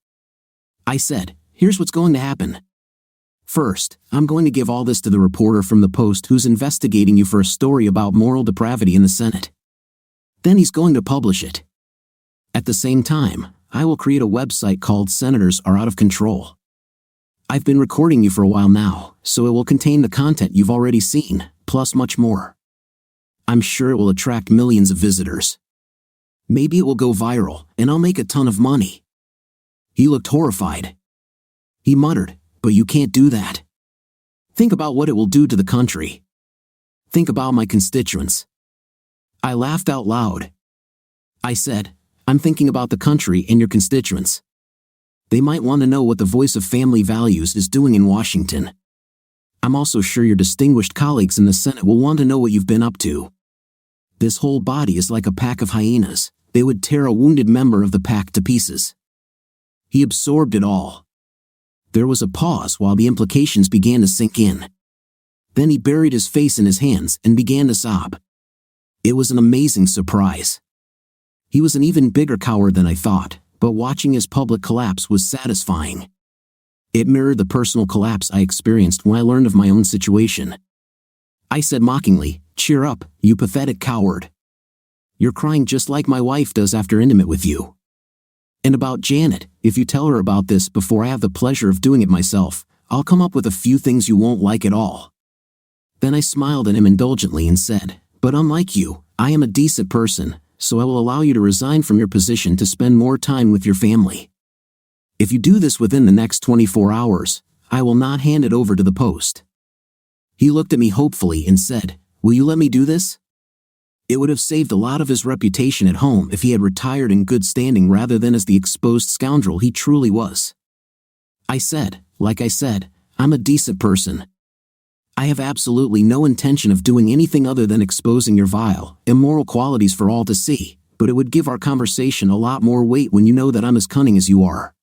B: I said, Here's what's going to happen. First, I'm going to give all this to the reporter from the Post who's investigating you for a story about moral depravity in the Senate. Then he's going to publish it. At the same time, I will create a website called Senators Are Out of Control. I've been recording you for a while now, so it will contain the content you've already seen, plus much more. I'm sure it will attract millions of visitors. Maybe it will go viral, and I'll make a ton of money. He looked horrified. He muttered, But you can't do that. Think about what it will do to the country. Think about my constituents. I laughed out loud. I said, I'm thinking about the country and your constituents. They might want to know what the voice of family values is doing in Washington. I'm also sure your distinguished colleagues in the Senate will want to know what you've been up to. This whole body is like a pack of hyenas. They would tear a wounded member of the pack to pieces. He absorbed it all. There was a pause while the implications began to sink in. Then he buried his face in his hands and began to sob. It was an amazing surprise. He was an even bigger coward than I thought, but watching his public collapse was satisfying. It mirrored the personal collapse I experienced when I learned of my own situation. I said mockingly, Cheer up, you pathetic coward. You're crying just like my wife does after intimate with you. And about Janet, if you tell her about this before I have the pleasure of doing it myself, I'll come up with a few things you won't like at all. Then I smiled at him indulgently and said, But unlike you, I am a decent person, so I will allow you to resign from your position to spend more time with your family. If you do this within the next 24 hours, I will not hand it over to the Post. He looked at me hopefully and said, Will you let me do this? It would have saved a lot of his reputation at home if he had retired in good standing rather than as the exposed scoundrel he truly was. I said, Like I said, I'm a decent person. I have absolutely no intention of doing anything other than exposing your vile, immoral qualities for all to see, but it would give our conversation a lot more weight when you know that I'm as cunning as you are.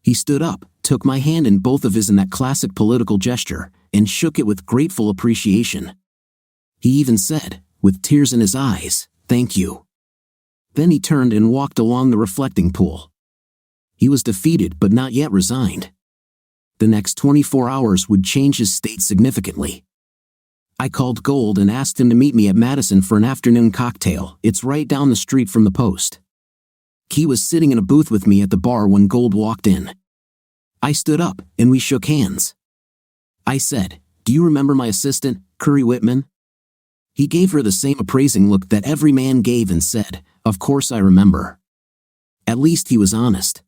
B: He stood up, took my hand in both of his in that classic political gesture, and shook it with grateful appreciation. He even said, with tears in his eyes, Thank you. Then he turned and walked along the reflecting pool. He was defeated but not yet resigned. The next 24 hours would change his state significantly. I called Gold and asked him to meet me at Madison for an afternoon cocktail. It's right down the street from the Post. Key was sitting in a booth with me at the bar when Gold walked in. I stood up, and we shook hands. I said, Do you remember my assistant, Curry Whitman? He gave her the same appraising look that every man gave and said, Of course I remember. At least he was honest.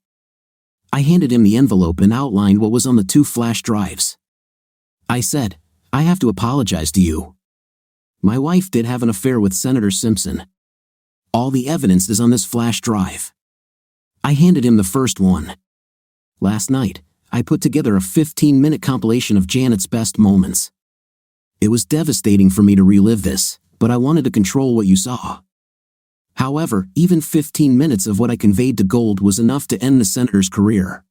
B: I handed him the envelope and outlined what was on the 2 flash drives. I said, I have to apologize to you. My wife did have an affair with Senator Simpson. All the evidence is on this flash drive. I handed him the first one. Last night, I put together a 15-minute compilation of Janet's best moments. It was devastating for me to relive this, but I wanted to control what you saw. However, even 15 minutes of what I conveyed to Gold was enough to end the senator's career.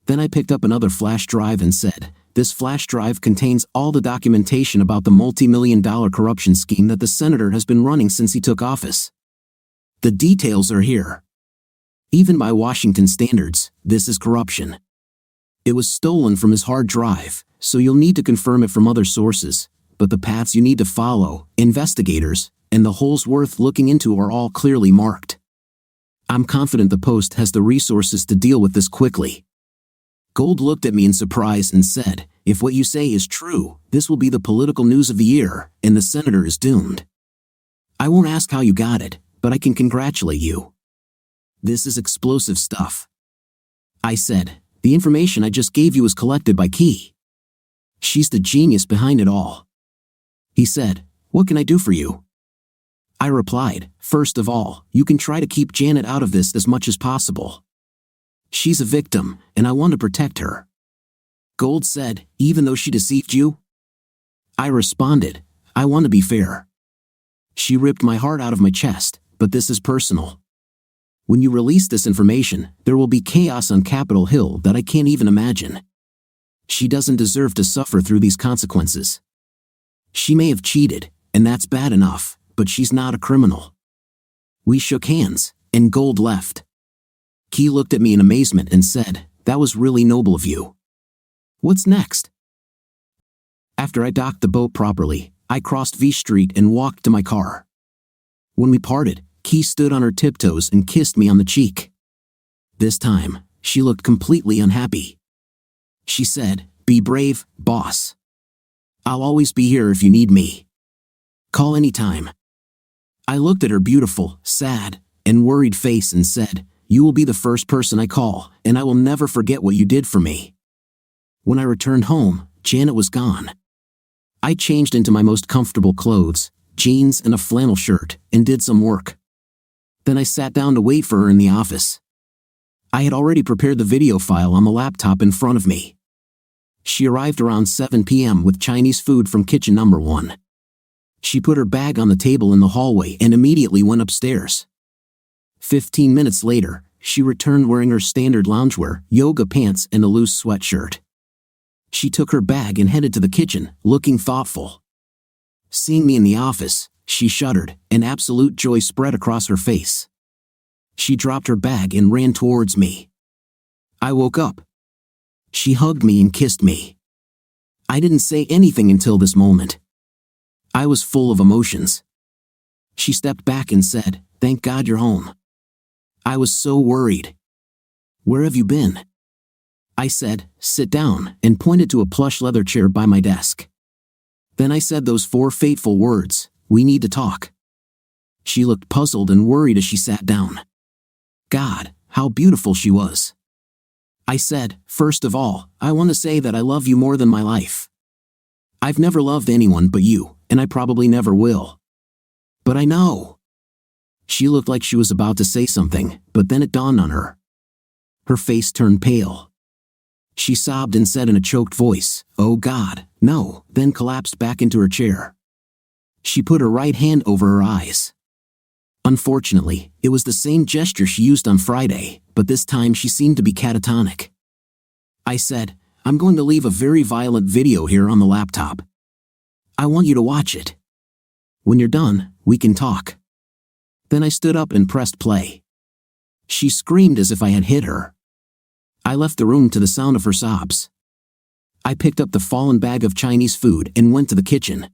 B: Then I picked up another flash drive and said, This flash drive contains all the documentation about the multi-million-dollar corruption scheme that the senator has been running since he took office. The details are here. Even by Washington standards, this is corruption. It was stolen from his hard drive, so you'll need to confirm it from other sources, but the paths you need to follow, investigators, and the holes worth looking into are all clearly marked. I'm confident the Post has the resources to deal with this quickly. Gold looked at me in surprise and said, If what you say is true, this will be the political news of the year, and the senator is doomed. I won't ask how you got it, but I can congratulate you. This is explosive stuff. I said, The information I just gave you was collected by Key. She's the genius behind it all. He said, What can I do for you? I replied, First of all, you can try to keep Janet out of this as much as possible. She's a victim, and I want to protect her. Gold said, Even though she deceived you? I responded, I want to be fair. She ripped my heart out of my chest, but this is personal. When you release this information, there will be chaos on Capitol Hill that I can't even imagine. She doesn't deserve to suffer through these consequences. She may have cheated, and that's bad enough, but she's not a criminal." We shook hands, and Gold left. Key looked at me in amazement and said, "That was really noble of you. What's next?" After I docked the boat properly, I crossed V Street and walked to my car. When we parted, Key stood on her tiptoes and kissed me on the cheek. This time, she looked completely unhappy. She said, "Be brave, boss. I'll always be here if you need me. Call anytime." I looked at her beautiful, sad, and worried face and said, "You will be the first person I call, and I will never forget what you did for me." When I returned home, Janet was gone. I changed into my most comfortable clothes, jeans and a flannel shirt, and did some work. Then I sat down to wait for her in the office. I had already prepared the video file on the laptop in front of me. She arrived around 7 p.m. with Chinese food from kitchen number 1. She put her bag on the table in the hallway and immediately went upstairs. 15 minutes later, she returned wearing her standard loungewear, yoga pants and a loose sweatshirt. She took her bag and headed to the kitchen, looking thoughtful. Seeing me in the office, she shuddered, and absolute joy spread across her face. She dropped her bag and ran towards me. I woke up. She hugged me and kissed me. I didn't say anything until this moment. I was full of emotions. She stepped back and said, "Thank God you're home. I was so worried. Where have you been?" I said, "Sit down," and pointed to a plush leather chair by my desk. Then I said those 4 fateful words, "We need to talk." She looked puzzled and worried as she sat down. God, how beautiful she was. I said, "First of all, I want to say that I love you more than my life. I've never loved anyone but you, and I probably never will. But I know." She looked like she was about to say something, but then it dawned on her. Her face turned pale. She sobbed and said in a choked voice, "Oh God, no," then collapsed back into her chair. She put her right hand over her eyes. Unfortunately, it was the same gesture she used on Friday, but this time she seemed to be catatonic. I said, "I'm going to leave a very violent video here on the laptop. I want you to watch it. When you're done, we can talk." Then I stood up and pressed play. She screamed as if I had hit her. I left the room to the sound of her sobs. I picked up the fallen bag of Chinese food and went to the kitchen.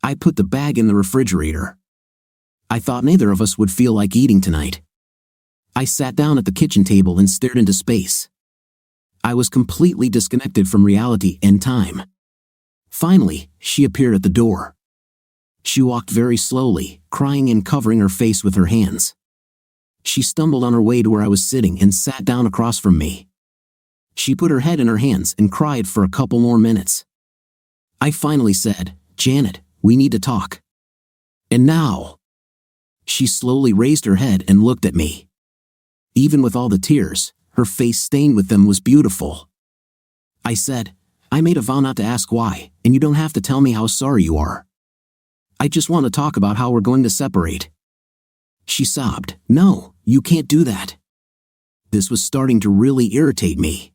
B: I put the bag in the refrigerator. I thought neither of us would feel like eating tonight. I sat down at the kitchen table and stared into space. I was completely disconnected from reality and time. Finally, she appeared at the door. She walked very slowly, crying and covering her face with her hands. She stumbled on her way to where I was sitting and sat down across from me. She put her head in her hands and cried for a couple more minutes. I finally said, "Janet, we need to talk. And now." She slowly raised her head and looked at me. Even with all the tears, her face stained with them was beautiful. I said, "I made a vow not to ask why, and you don't have to tell me how sorry you are. I just want to talk about how we're going to separate." She sobbed, "No, you can't do that." This was starting to really irritate me.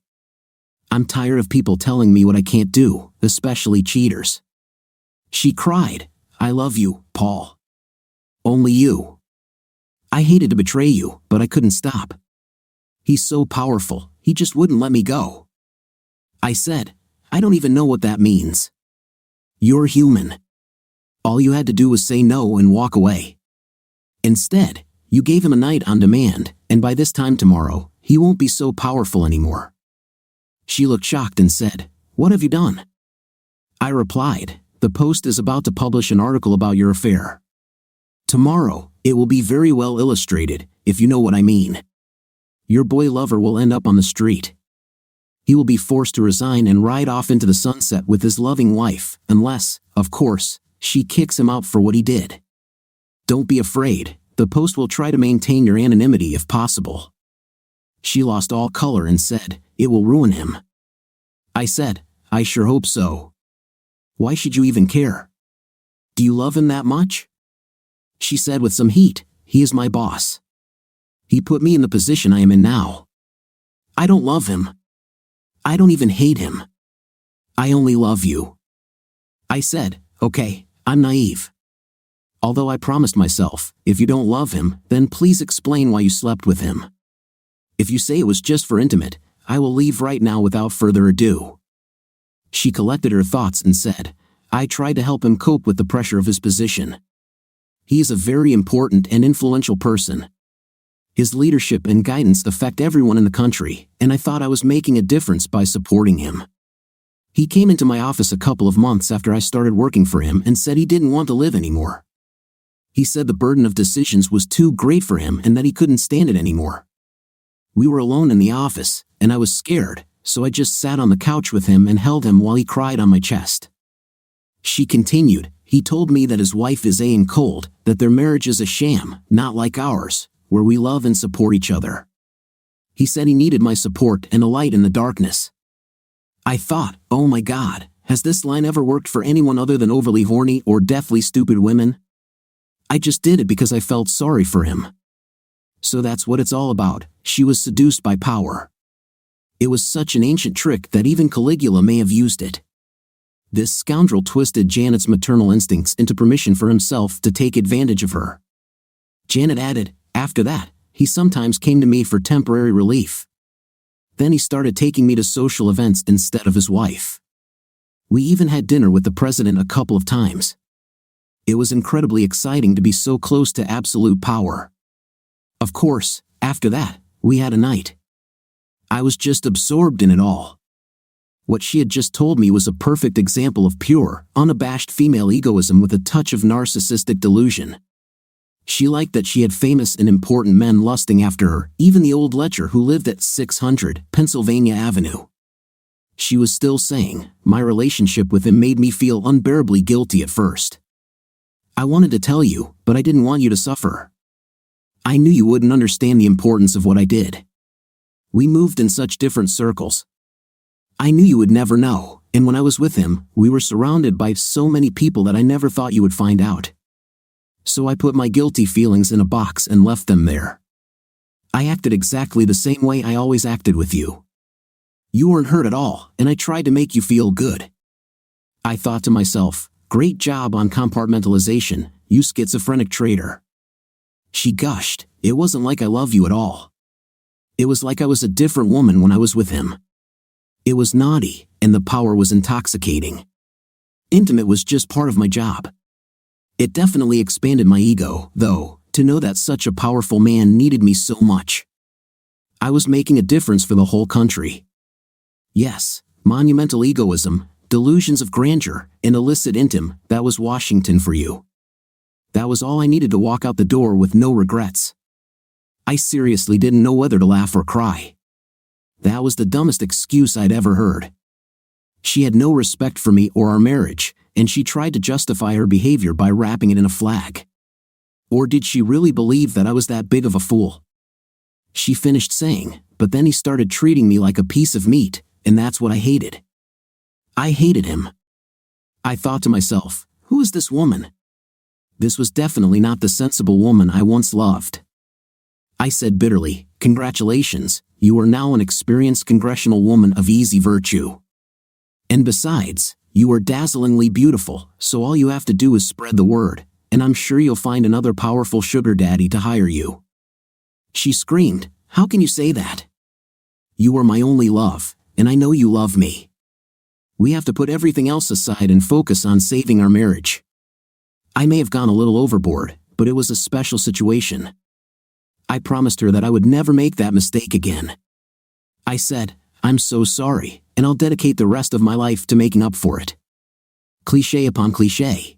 B: I'm tired of people telling me what I can't do, especially cheaters. She cried, "I love you, Paul. Only you. I hated to betray you, but I couldn't stop. He's so powerful, he just wouldn't let me go." I said, "I don't even know what that means. You're human. All you had to do was say no and walk away. Instead, you gave him a night on demand, and by this time tomorrow, he won't be so powerful anymore." She looked shocked and said, "What have you done?" I replied, "The Post is about to publish an article about your affair. Tomorrow, it will be very well illustrated, if you know what I mean. Your boy lover will end up on the street. He will be forced to resign and ride off into the sunset with his loving wife, unless, of course, she kicks him out for what he did. Don't be afraid, the Post will try to maintain your anonymity if possible." She lost all color and said, "It will ruin him." I said, "I sure hope so. Why should you even care? Do you love him that much?" She said with some heat, he is my boss. He put me in the position I am in now. I don't love him. I don't even hate him. I only love you. I said, okay, I'm naive. Although I promised myself, if you don't love him, then please explain why you slept with him. If you say it was just for intimate, I will leave right now without further ado. She collected her thoughts and said, I tried to help him cope with the pressure of his position. He is a very important and influential person. His leadership and guidance affect everyone in the country, and I thought I was making a difference by supporting him. He came into my office a couple of months after I started working for him and said he didn't want to live anymore. He said the burden of decisions was too great for him and that he couldn't stand it anymore. We were alone in the office, and I was scared, so I just sat on the couch with him and held him while he cried on my chest. She continued, he told me that his wife is cold, that their marriage is a sham, not like ours, where we love and support each other. He said he needed my support and a light in the darkness. I thought, oh my God, has this line ever worked for anyone other than overly horny or deathly stupid women? I just did it because I felt sorry for him. So that's what it's all about. She was seduced by power. It was such an ancient trick that even Caligula may have used it. This scoundrel twisted Janet's maternal instincts into permission for himself to take advantage of her. Janet added, after that, he sometimes came to me for temporary relief. Then he started taking me to social events instead of his wife. We even had dinner with the president a couple of times. It was incredibly exciting to be so close to absolute power. Of course, after that, we had a night. I was just absorbed in it all. What she had just told me was a perfect example of pure, unabashed female egoism with a touch of narcissistic delusion. She liked that she had famous and important men lusting after her, even the old lecher who lived at 600 Pennsylvania Avenue. She was still saying, my relationship with him made me feel unbearably guilty at first. I wanted to tell you, but I didn't want you to suffer. I knew you wouldn't understand the importance of what I did. We moved in such different circles. I knew you would never know, and when I was with him, we were surrounded by so many people that I never thought you would find out. So I put my guilty feelings in a box and left them there. I acted exactly the same way I always acted with you. You weren't hurt at all, and I tried to make you feel good. I thought to myself, great job on compartmentalization, you schizophrenic traitor. She gushed, it wasn't like I love you at all. It was like I was a different woman when I was with him. It was naughty, and the power was intoxicating. Intimate was just part of my job. It definitely expanded my ego, though, to know that such a powerful man needed me so much. I was making a difference for the whole country. Yes, monumental egoism, delusions of grandeur, and illicit intim, that was Washington for you. That was all I needed to walk out the door with no regrets. I seriously didn't know whether to laugh or cry. That was the dumbest excuse I'd ever heard. She had no respect for me or our marriage, and she tried to justify her behavior by wrapping it in a flag. Or did she really believe that I was that big of a fool? She finished saying, but then he started treating me like a piece of meat, and that's what I hated. I hated him. I thought to myself, who is this woman? This was definitely not the sensible woman I once loved. I said bitterly, congratulations, you are now an experienced congressional woman of easy virtue. And besides, you are dazzlingly beautiful, so all you have to do is spread the word, and I'm sure you'll find another powerful sugar daddy to hire you. She screamed, how can you say that? You are my only love, and I know you love me. We have to put everything else aside and focus on saving our marriage. I may have gone a little overboard, but it was a special situation. I promised her that I would never make that mistake again. I said, I'm so sorry, and I'll dedicate the rest of my life to making up for it. Cliché upon cliché.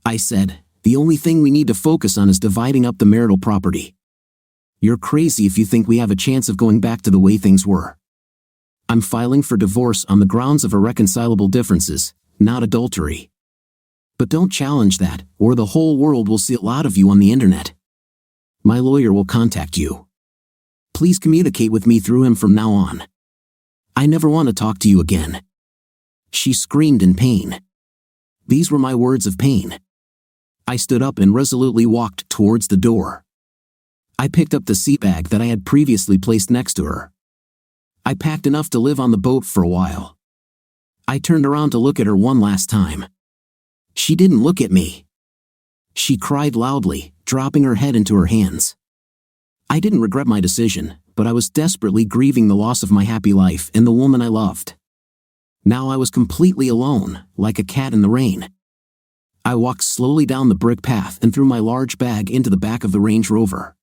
B: I said, the only thing we need to focus on is dividing up the marital property. You're crazy if you think we have a chance of going back to the way things were. I'm filing for divorce on the grounds of irreconcilable differences, not adultery. But don't challenge that, or the whole world will see a lot of you on the internet. My lawyer will contact you. Please communicate with me through him from now on. I never want to talk to you again. She screamed in pain. These were my words of pain. I stood up and resolutely walked towards the door. I picked up the sea bag that I had previously placed next to her. I packed enough to live on the boat for a while. I turned around to look at her one last time. She didn't look at me. She cried loudly, dropping her head into her hands. I didn't regret my decision, but I was desperately grieving the loss of my happy life and the woman I loved. Now I was completely alone, like a cat in the rain. I walked slowly down the brick path and threw my large bag into the back of the Range Rover.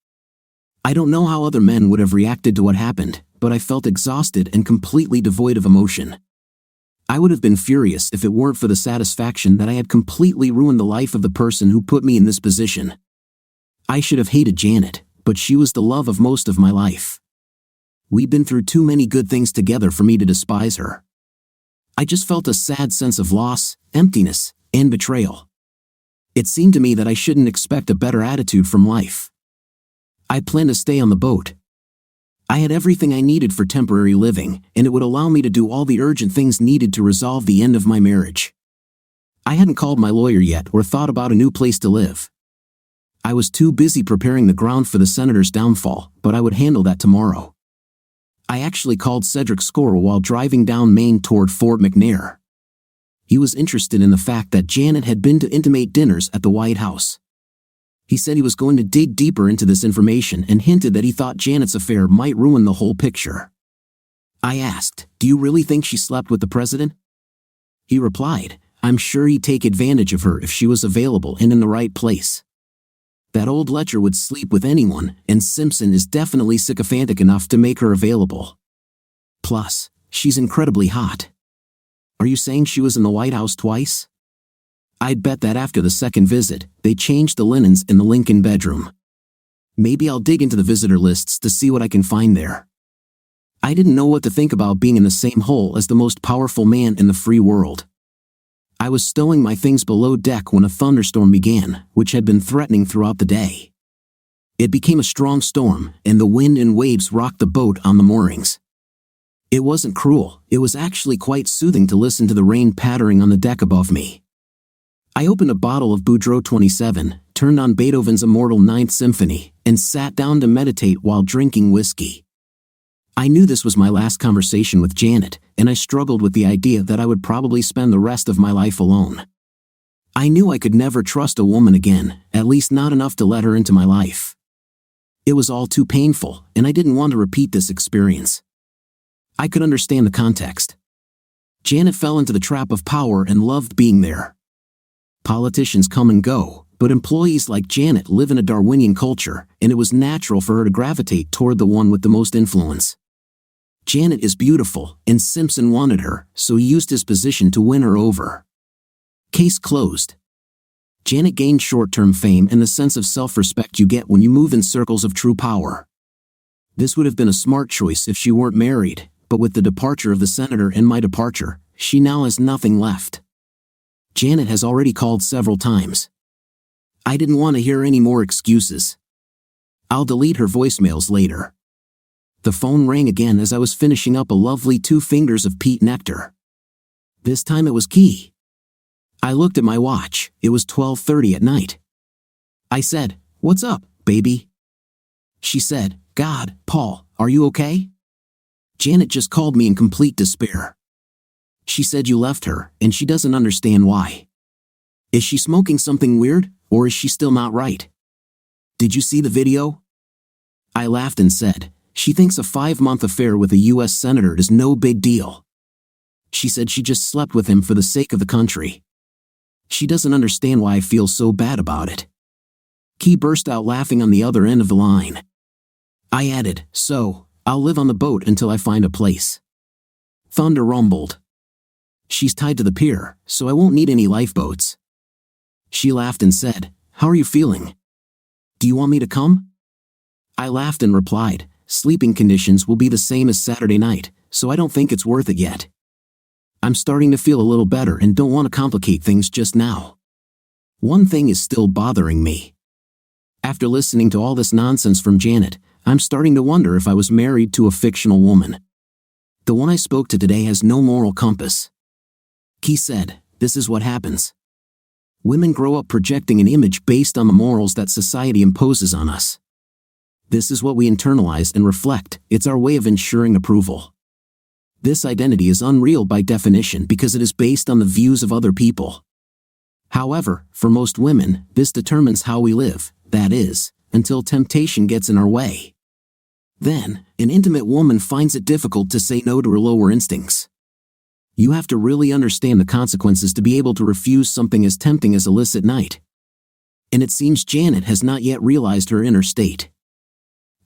B: I don't know how other men would have reacted to what happened, but I felt exhausted and completely devoid of emotion. I would have been furious if it weren't for the satisfaction that I had completely ruined the life of the person who put me in this position. I should have hated Janet, but she was the love of most of my life. We'd been through too many good things together for me to despise her. I just felt a sad sense of loss, emptiness, and betrayal. It seemed to me that I shouldn't expect a better attitude from life. I planned to stay on the boat. I had everything I needed for temporary living, and it would allow me to do all the urgent things needed to resolve the end of my marriage. I hadn't called my lawyer yet or thought about a new place to live. I was too busy preparing the ground for the senator's downfall, but I would handle that tomorrow. I actually called Cedric Scorrell while driving down Main toward Fort McNair. He was interested in the fact that Janet had been to intimate dinners at the White House. He said he was going to dig deeper into this information and hinted that he thought Janet's affair might ruin the whole picture. I asked, "Do you really think she slept with the president?" He replied, "I'm sure he'd take advantage of her if she was available and in the right place. That old lecher would sleep with anyone, and Simpson is definitely sycophantic enough to make her available. Plus, she's incredibly hot." Are you saying she was in the White House twice? I'd bet that after the second visit, they changed the linens in the Lincoln bedroom. Maybe I'll dig into the visitor lists to see what I can find there. I didn't know what to think about being in the same hole as the most powerful man in the free world. I was stowing my things below deck when a thunderstorm began, which had been threatening throughout the day. It became a strong storm, and the wind and waves rocked the boat on the moorings. It wasn't cruel, it was actually quite soothing to listen to the rain pattering on the deck above me. I opened a bottle of Boudreaux 27, turned on Beethoven's immortal Ninth Symphony, and sat down to meditate while drinking whiskey. I knew this was my last conversation with Janet, and I struggled with the idea that I would probably spend the rest of my life alone. I knew I could never trust a woman again, at least not enough to let her into my life. It was all too painful, and I didn't want to repeat this experience. I could understand the context. Janet fell into the trap of power and loved being there. Politicians come and go, but employees like Janet live in a Darwinian culture, and it was natural for her to gravitate toward the one with the most influence. Janet is beautiful, and Simpson wanted her, so he used his position to win her over. Case closed. Janet gained short-term fame and the sense of self-respect you get when you move in circles of true power. This would have been a smart choice if she weren't married, but with the departure of the senator and my departure, she now has nothing left. Janet has already called several times. I didn't want to hear any more excuses. I'll delete her voicemails later. The phone rang again as I was finishing up a lovely 2 fingers of peat nectar. This time it was Key. I looked at my watch, it was 12:30 at night. I said, "What's up, baby?" She said, "God, Paul, are you okay?" Janet just called me in complete despair. She said you left her, and she doesn't understand why. Is she smoking something weird, or is she still not right? Did you see the video? I laughed and said, she thinks a 5-month affair with a U.S. senator is no big deal. She said she just slept with him for the sake of the country. She doesn't understand why I feel so bad about it. Key burst out laughing on the other end of the line. I added, "So, I'll live on the boat until I find a place." Thunder rumbled. "She's tied to the pier, so I won't need any lifeboats." She laughed and said, "How are you feeling? Do you want me to come?" I laughed and replied, "Sleeping conditions will be the same as Saturday night, so I don't think it's worth it yet. I'm starting to feel a little better and don't want to complicate things just now. One thing is still bothering me. After listening to all this nonsense from Janet, I'm starting to wonder if I was married to a fictional woman. The one I spoke to today has no moral compass." Key said, "This is what happens. Women grow up projecting an image based on the morals that society imposes on us. This is what we internalize and reflect. It's our way of ensuring approval. This identity is unreal by definition because it is based on the views of other people. However, for most women, this determines how we live, that is, until temptation gets in our way. Then, an intimate woman finds it difficult to say no to her lower instincts. You have to really understand the consequences to be able to refuse something as tempting as illicit night. And it seems Janet has not yet realized her inner state.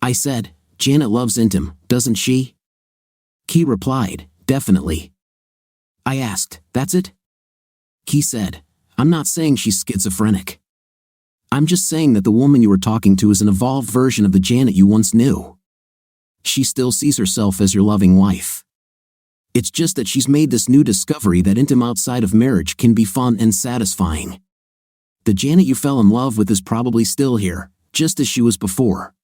B: I said, Janet loves intim, doesn't she? Key replied, definitely. I asked, that's it? Key said, I'm not saying she's schizophrenic. I'm just saying that the woman you were talking to is an evolved version of the Janet you once knew. She still sees herself as your loving wife. It's just that she's made this new discovery that intim outside of marriage can be fun and satisfying. The Janet you fell in love with is probably still here, just as she was before.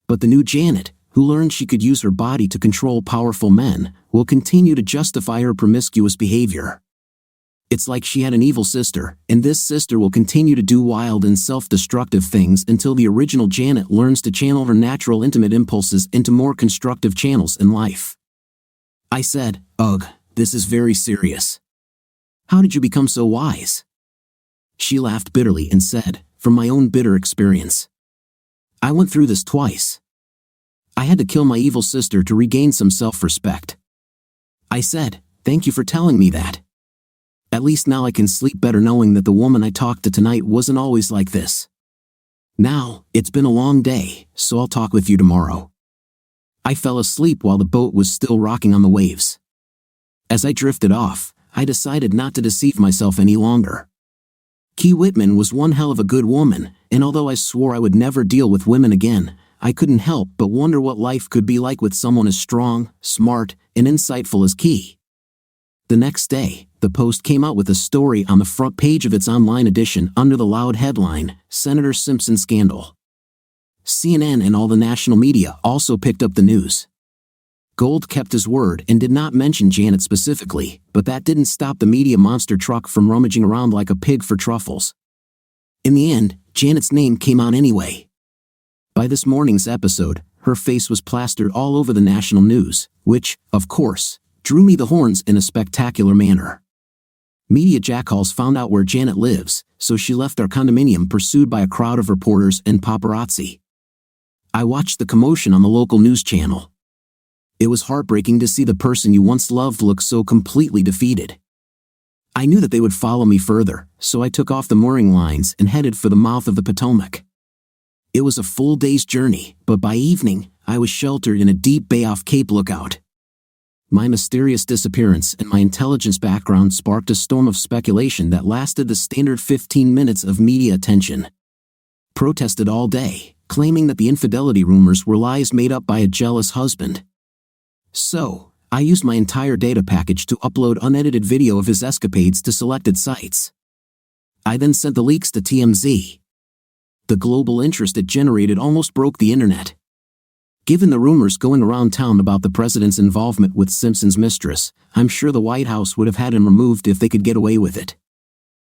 B: But the new Janet, who learned she could use her body to control powerful men, will continue to justify her promiscuous behavior. It's like she had an evil sister, and this sister will continue to do wild and self-destructive things until the original Janet learns to channel her natural intimate impulses into more constructive channels in life. I said, ugh, this is very serious. How did you become so wise? She laughed bitterly and said, from my own bitter experience. I went through this twice. I had to kill my evil sister to regain some self-respect. I said, thank you for telling me that. At least now I can sleep better knowing that the woman I talked to tonight wasn't always like this. Now, it's been a long day, so I'll talk with you tomorrow. I fell asleep while the boat was still rocking on the waves. As I drifted off, I decided not to deceive myself any longer. Key Whitman was one hell of a good woman, and although I swore I would never deal with women again, I couldn't help but wonder what life could be like with someone as strong, smart, and insightful as Key. The next day, the Post came out with a story on the front page of its online edition under the loud headline, Senator Simpson Scandal. CNN and all the national media also picked up the news. Gold kept his word and did not mention Janet specifically, but that didn't stop the media monster truck from rummaging around like a pig for truffles. In the end, Janet's name came out anyway. By this morning's episode, her face was plastered all over the national news, which, of course, drew me the horns in a spectacular manner. Media jackhawks found out where Janet lives, so she left our condominium pursued by a crowd of reporters and paparazzi. I watched the commotion on the local news channel. It was heartbreaking to see the person you once loved look so completely defeated. I knew that they would follow me further, so I took off the mooring lines and headed for the mouth of the Potomac. It was a full day's journey, but by evening, I was sheltered in a deep bay off Cape Lookout. My mysterious disappearance and my intelligence background sparked a storm of speculation that lasted the standard 15 minutes of media attention. Protested all day, claiming that the infidelity rumors were lies made up by a jealous husband. So, I used my entire data package to upload unedited video of his escapades to selected sites. I then sent the leaks to TMZ. The global interest it generated almost broke the internet. Given the rumors going around town about the president's involvement with Simpson's mistress, I'm sure the White House would have had him removed if they could get away with it.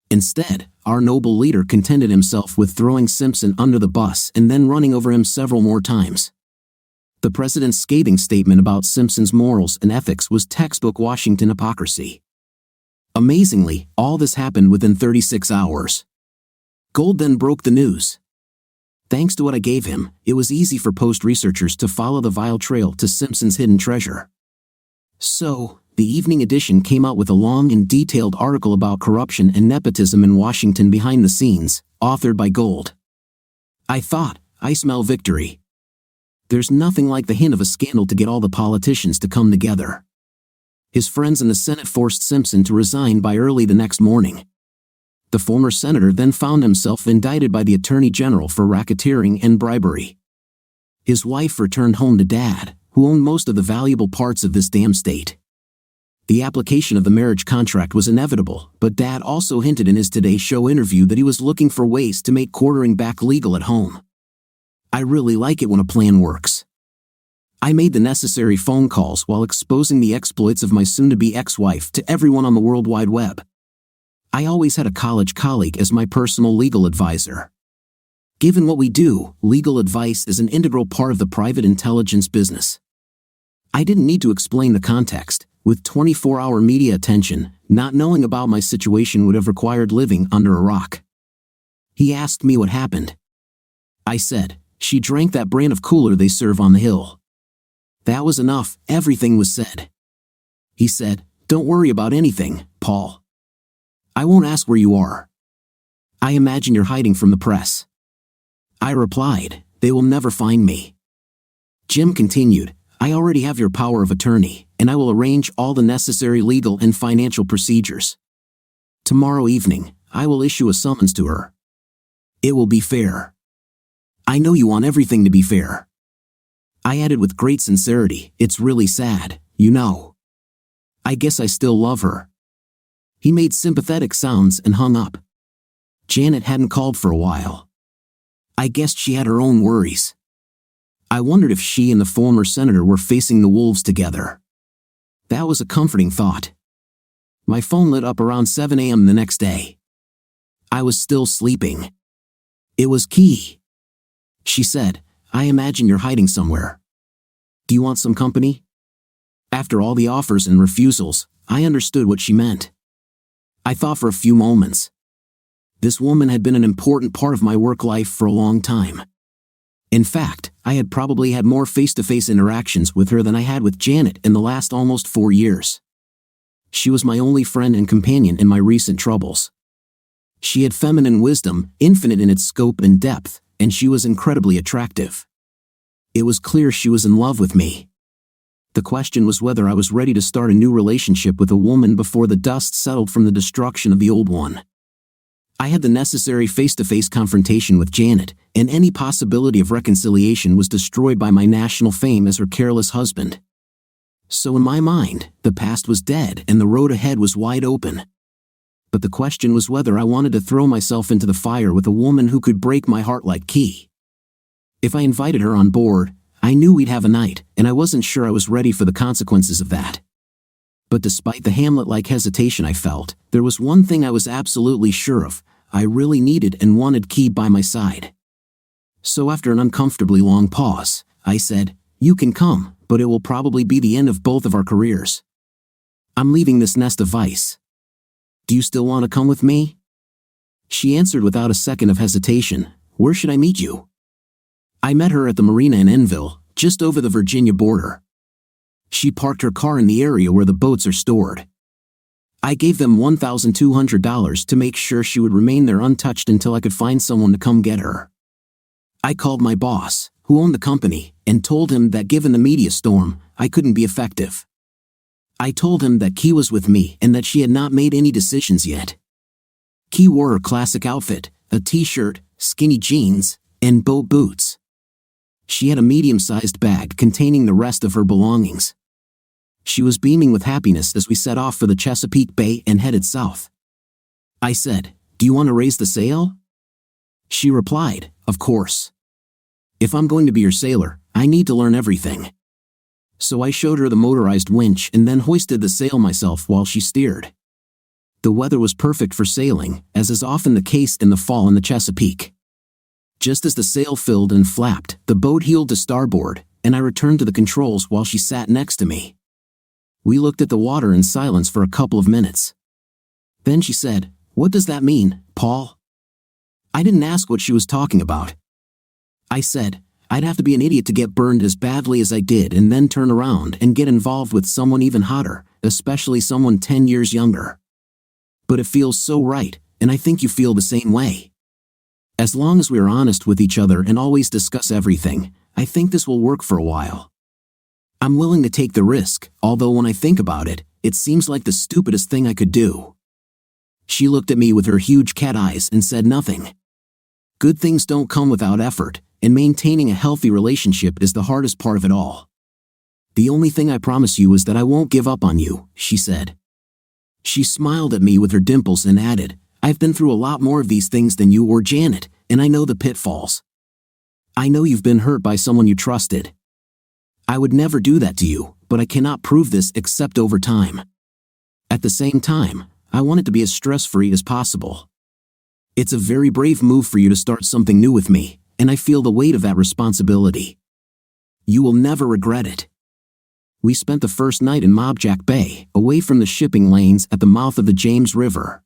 B: Instead, our noble leader contented himself with throwing Simpson under the bus and then running over him several more times. The president's scathing statement about Simpson's morals and ethics was textbook Washington hypocrisy. Amazingly, all this happened within 36 hours. Gold then broke the news. Thanks to what I gave him, it was easy for Post researchers to follow the vile trail to Simpson's hidden treasure. So, the evening edition came out with a long and detailed article about corruption and nepotism in Washington behind the scenes, authored by Gold. I thought, I smell victory. There's nothing like the hint of a scandal to get all the politicians to come together. His friends in the Senate forced Simpson to resign by early the next morning. The former senator then found himself indicted by the Attorney General for racketeering and bribery. His wife returned home to Dad, who owned most of the valuable parts of this damn state. The application of the marriage contract was inevitable, but Dad also hinted in his Today Show interview that he was looking for ways to make quartering back legal at home. I really like it when a plan works. I made the necessary phone calls while exposing the exploits of my soon-to-be ex-wife to everyone on the World Wide Web. I always had a college colleague as my personal legal advisor. Given what we do, legal advice is an integral part of the private intelligence business. I didn't need to explain the context. With 24-hour media attention, not knowing about my situation would have required living under a rock. He asked me what happened. I said, she drank that brand of cooler they serve on the hill. That was enough, everything was said. He said, don't worry about anything, Paul. I won't ask where you are. I imagine you're hiding from the press. I replied, they will never find me. Jim continued, I already have your power of attorney, and I will arrange all the necessary legal and financial procedures. Tomorrow evening, I will issue a summons to her. It will be fair. I know you want everything to be fair. I added with great sincerity, it's really sad, you know. I guess I still love her. He made sympathetic sounds and hung up. Janet hadn't called for a while. I guessed she had her own worries. I wondered if she and the former senator were facing the wolves together. That was a comforting thought. My phone lit up around 7 a.m. the next day. I was still sleeping. It was Key. She said, I imagine you're hiding somewhere. Do you want some company? After all the offers and refusals, I understood what she meant. I thought for a few moments. This woman had been an important part of my work life for a long time. In fact, I had probably had more face-to-face interactions with her than I had with Janet in the last almost 4 years. She was my only friend and companion in my recent troubles. She had feminine wisdom, infinite in its scope and depth, and she was incredibly attractive. It was clear she was in love with me. The question was whether I was ready to start a new relationship with a woman before the dust settled from the destruction of the old one. I had the necessary face-to-face confrontation with Janet, and any possibility of reconciliation was destroyed by my national fame as her careless husband. So in my mind, the past was dead and the road ahead was wide open. But the question was whether I wanted to throw myself into the fire with a woman who could break my heart like Key. If I invited her on board, I knew we'd have a night, and I wasn't sure I was ready for the consequences of that. But despite the Hamlet-like hesitation I felt, there was one thing I was absolutely sure of. I really needed and wanted Key by my side. So after an uncomfortably long pause, I said, you can come, but it will probably be the end of both of our careers. I'm leaving this nest of ice. Do you still want to come with me? She answered without a second of hesitation, where should I meet you? I met her at the marina in Enville, just over the Virginia border. She parked her car in the area where the boats are stored. I gave them $1,200 to make sure she would remain there untouched until I could find someone to come get her. I called my boss, who owned the company, and told him that given the media storm, I couldn't be effective. I told him that Key was with me and that she had not made any decisions yet. Key wore her classic outfit, a t-shirt, skinny jeans, and boat boots. She had a medium-sized bag containing the rest of her belongings. She was beaming with happiness as we set off for the Chesapeake Bay and headed south. I said, do you want to raise the sail? She replied, of course. If I'm going to be your sailor, I need to learn everything. So I showed her the motorized winch and then hoisted the sail myself while she steered. The weather was perfect for sailing, as is often the case in the fall in the Chesapeake. Just as the sail filled and flapped, the boat heeled to starboard, and I returned to the controls while she sat next to me. We looked at the water in silence for a couple of minutes. Then she said, what does that mean, Paul? I didn't ask what she was talking about. I said, I'd have to be an idiot to get burned as badly as I did and then turn around and get involved with someone even hotter, especially someone 10 years younger. But it feels so right, and I think you feel the same way. As long as we are honest with each other and always discuss everything, I think this will work for a while. I'm willing to take the risk, although when I think about it, it seems like the stupidest thing I could do. She looked at me with her huge cat eyes and said nothing. Good things don't come without effort, and maintaining a healthy relationship is the hardest part of it all. The only thing I promise you is that I won't give up on you, she said. She smiled at me with her dimples and added, I've been through a lot more of these things than you or Janet, and I know the pitfalls. I know you've been hurt by someone you trusted. I would never do that to you, but I cannot prove this except over time. At the same time, I want it to be as stress-free as possible. It's a very brave move for you to start something new with me, and I feel the weight of that responsibility. You will never regret it. We spent the first night in Mobjack Bay, away from the shipping lanes at the mouth of the James River.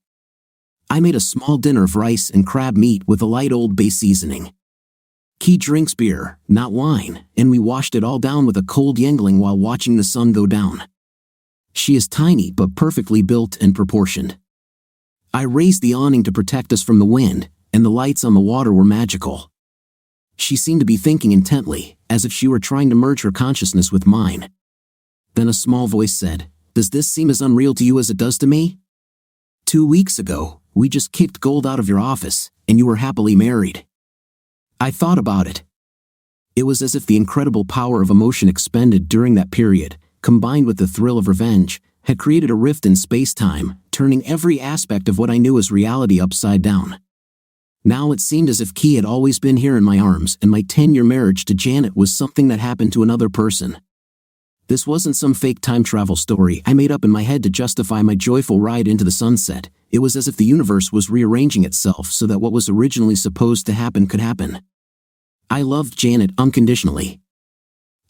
B: I made a small dinner of rice and crab meat with a light Old Bay seasoning. Key drinks beer, not wine, and we washed it all down with a cold Yingling while watching the sun go down. She is tiny but perfectly built and proportioned. I raised the awning to protect us from the wind, and the lights on the water were magical. She seemed to be thinking intently, as if she were trying to merge her consciousness with mine. Then a small voice said, "Does this seem as unreal to you as it does to me? 2 weeks ago, we just kicked gold out of your office, and you were happily married." I thought about it. It was as if the incredible power of emotion expended during that period, combined with the thrill of revenge, had created a rift in space-time, turning every aspect of what I knew as reality upside down. Now it seemed as if Key had always been here in my arms, and my 10-year marriage to Janet was something that happened to another person. This wasn't some fake time travel story I made up in my head to justify my joyful ride into the sunset. It was as if the universe was rearranging itself so that what was originally supposed to happen could happen. I loved Janet unconditionally.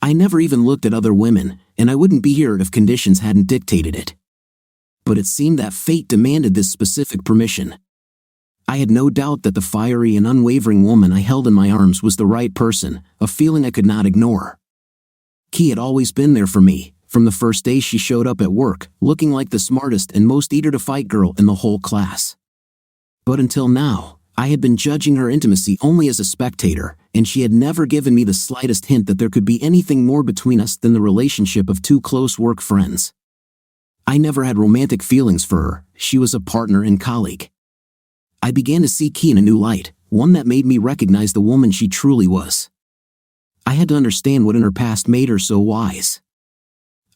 B: I never even looked at other women, and I wouldn't be here if conditions hadn't dictated it. But it seemed that fate demanded this specific permission. I had no doubt that the fiery and unwavering woman I held in my arms was the right person, a feeling I could not ignore. Key had always been there for me, from the first day she showed up at work, looking like the smartest and most eager-to-fight girl in the whole class. But until now, I had been judging her intimacy only as a spectator, and she had never given me the slightest hint that there could be anything more between us than the relationship of two close work friends. I never had romantic feelings for her. She was a partner and colleague. I began to see Key in a new light, one that made me recognize the woman she truly was. I had to understand what in her past made her so wise.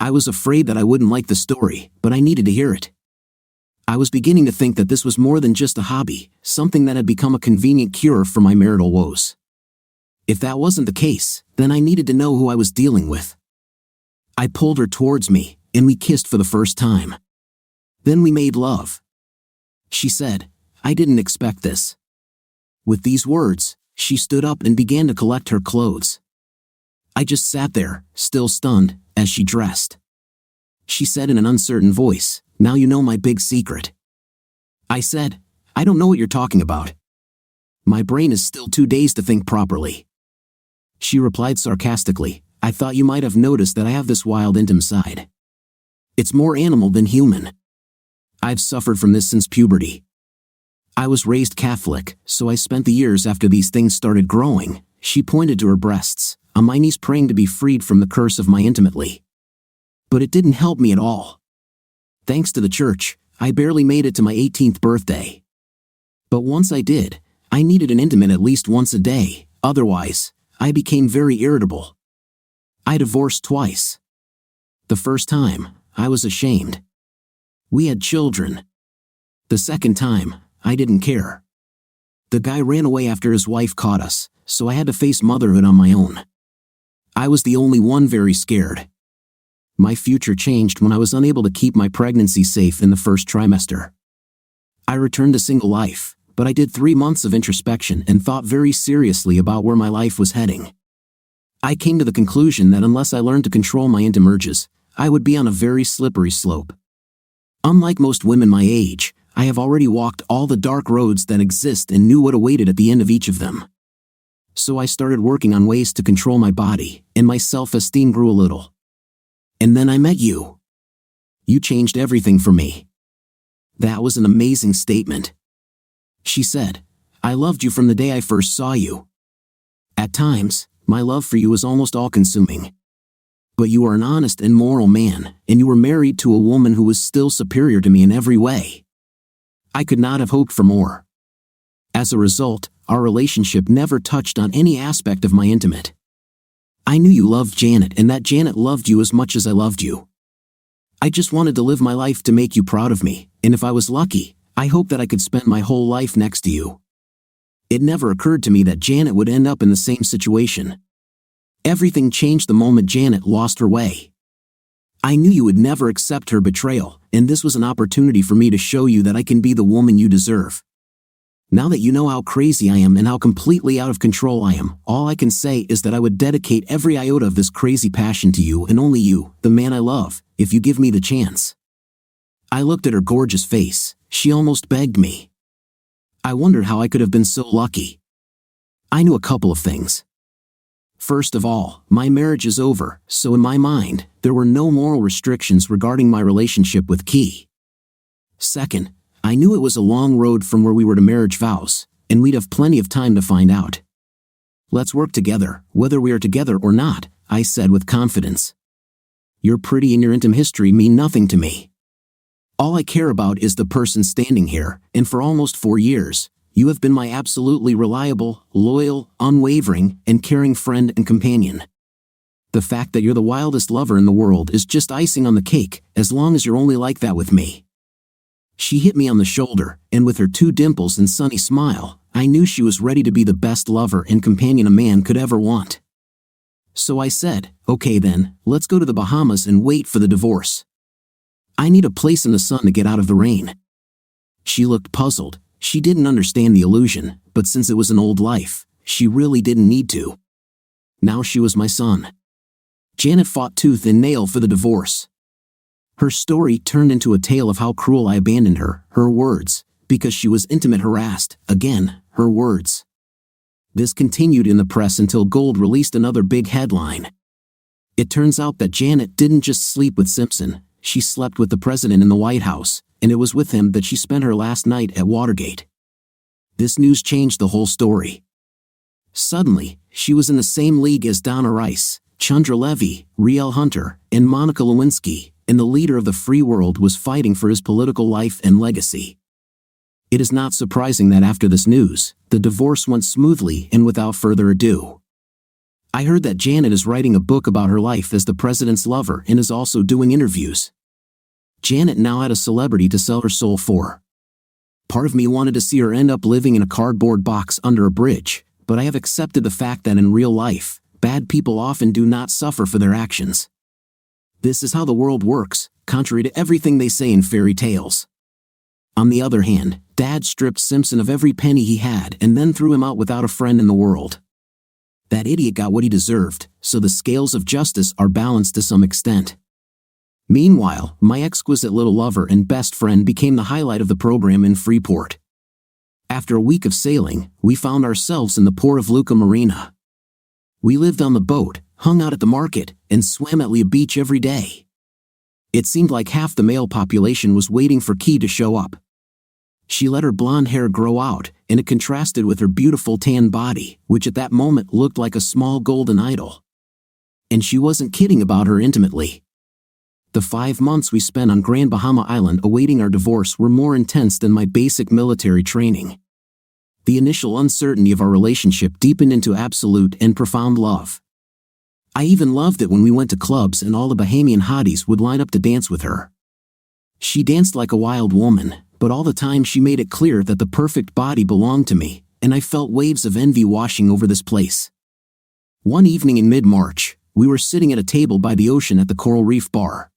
B: I was afraid that I wouldn't like the story, but I needed to hear it. I was beginning to think that this was more than just a hobby, something that had become a convenient cure for my marital woes. If that wasn't the case, then I needed to know who I was dealing with. I pulled her towards me, and we kissed for the first time. Then we made love. She said, "I didn't expect this." With these words, she stood up and began to collect her clothes. I just sat there, still stunned, as she dressed. She said in an uncertain voice, "Now you know my big secret." I said, "I don't know what you're talking about. My brain is still too dazed to think properly." She replied sarcastically, "I thought you might have noticed that I have this wild intimate side. It's more animal than human. I've suffered from this since puberty. I was raised Catholic, so I spent the years after these things started growing." She pointed to her breasts, on my knees praying to be freed from the curse of my intimately. But it didn't help me at all. Thanks to the church, I barely made it to my 18th birthday. But once I did, I needed an intimate at least once a day, otherwise, I became very irritable. I divorced twice. The first time, I was ashamed. We had children. The second time, I didn't care. The guy ran away after his wife caught us, so I had to face motherhood on my own. I was the only one very scared. My future changed when I was unable to keep my pregnancy safe in the first trimester. I returned to single life, but I did 3 months of introspection and thought very seriously about where my life was heading. I came to the conclusion that unless I learned to control my intimate urges, I would be on a very slippery slope. Unlike most women my age, I have already walked all the dark roads that exist and knew what awaited at the end of each of them. So I started working on ways to control my body, and my self-esteem grew a little. And then I met you. You changed everything for me. That was an amazing statement. She said, "I loved you from the day I first saw you. At times, my love for you was almost all-consuming. But you are an honest and moral man, and you were married to a woman who was still superior to me in every way. I could not have hoped for more. As a result, our relationship never touched on any aspect of my intimate. I knew you loved Janet and that Janet loved you as much as I loved you. I just wanted to live my life to make you proud of me, and if I was lucky, I hoped that I could spend my whole life next to you. It never occurred to me that Janet would end up in the same situation. Everything changed the moment Janet lost her way. I knew you would never accept her betrayal, and this was an opportunity for me to show you that I can be the woman you deserve. Now that you know how crazy I am and how completely out of control I am, all I can say is that I would dedicate every iota of this crazy passion to you and only you, the man I love, if you give me the chance." I looked at her gorgeous face. She almost begged me. I wondered how I could have been so lucky. I knew a couple of things. First of all, my marriage is over, so in my mind, there were no moral restrictions regarding my relationship with Key. Second, I knew it was a long road from where we were to marriage vows, and we'd have plenty of time to find out. "Let's work together, whether we are together or not," I said with confidence. "Your pretty and your intimate history mean nothing to me. All I care about is the person standing here, and for almost 4 years, you have been my absolutely reliable, loyal, unwavering, and caring friend and companion. The fact that you're the wildest lover in the world is just icing on the cake, as long as you're only like that with me." She hit me on the shoulder, and with her 2 dimples and sunny smile, I knew she was ready to be the best lover and companion a man could ever want. So I said, "Okay then, let's go to the Bahamas and wait for the divorce. I need a place in the sun to get out of the rain." She looked puzzled. She didn't understand the illusion, but since it was an old life, she really didn't need to. Now she was my son. Janet fought tooth and nail for the divorce. Her story turned into a tale of how cruel I abandoned her words, because she was intimate harassed, again, her words. This continued in the press until Gold released another big headline. It turns out that Janet didn't just sleep with Simpson, she slept with the president in the White House, and it was with him that she spent her last night at Watergate. This news changed the whole story. Suddenly, she was in the same league as Donna Rice, Chandra Levy, Riel Hunter, and Monica Lewinsky, and the leader of the free world was fighting for his political life and legacy. It is not surprising that after this news, the divorce went smoothly and without further ado. I heard that Janet is writing a book about her life as the president's lover and is also doing interviews. Janet now had a celebrity to sell her soul for. Part of me wanted to see her end up living in a cardboard box under a bridge, but I have accepted the fact that in real life, bad people often do not suffer for their actions. This is how the world works, contrary to everything they say in fairy tales. On the other hand, Dad stripped Simpson of every penny he had and then threw him out without a friend in the world. That idiot got what he deserved, so the scales of justice are balanced to some extent. Meanwhile, my exquisite little lover and best friend became the highlight of the program in Freeport. After a week of sailing, we found ourselves in the port of Luca Marina. We lived on the boat, hung out at the market, and swam at Lea Beach every day. It seemed like half the male population was waiting for Key to show up. She let her blonde hair grow out, and it contrasted with her beautiful tan body, which at that moment looked like a small golden idol. And she wasn't kidding about her intimately. The 5 months we spent on Grand Bahama Island awaiting our divorce were more intense than my basic military training. The initial uncertainty of our relationship deepened into absolute and profound love. I even loved it when we went to clubs and all the Bahamian hotties would line up to dance with her. She danced like a wild woman, but all the time she made it clear that the perfect body belonged to me, and I felt waves of envy washing over this place. One evening in mid-March, we were sitting at a table by the ocean at the Coral Reef Bar.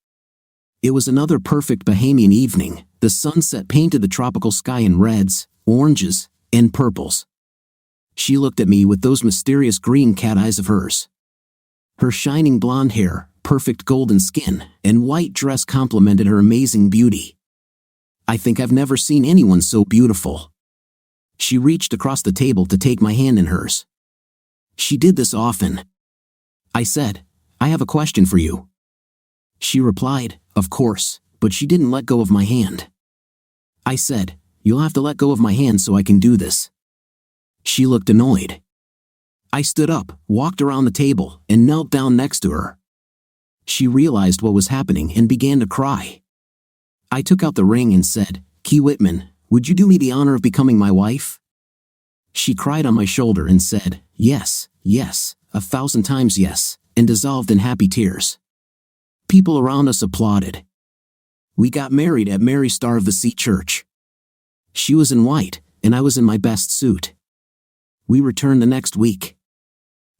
B: It was another perfect Bahamian evening. The sunset painted the tropical sky in reds, oranges, and purples. She looked at me with those mysterious green cat eyes of hers. Her shining blonde hair, perfect golden skin, and white dress complemented her amazing beauty. I think I've never seen anyone so beautiful. She reached across the table to take my hand in hers. She did this often. I said, "I have a question for you." She replied, "Of course," but she didn't let go of my hand. I said, "You'll have to let go of my hand so I can do this." She looked annoyed. I stood up, walked around the table, and knelt down next to her. She realized what was happening and began to cry. I took out the ring and said, "Key Whitman, would you do me the honor of becoming my wife?" She cried on my shoulder and said, "Yes, yes, 1,000 times yes," and dissolved in happy tears. People around us applauded. We got married at Mary Star of the Sea Church. She was in white, and I was in my best suit. We returned the next week.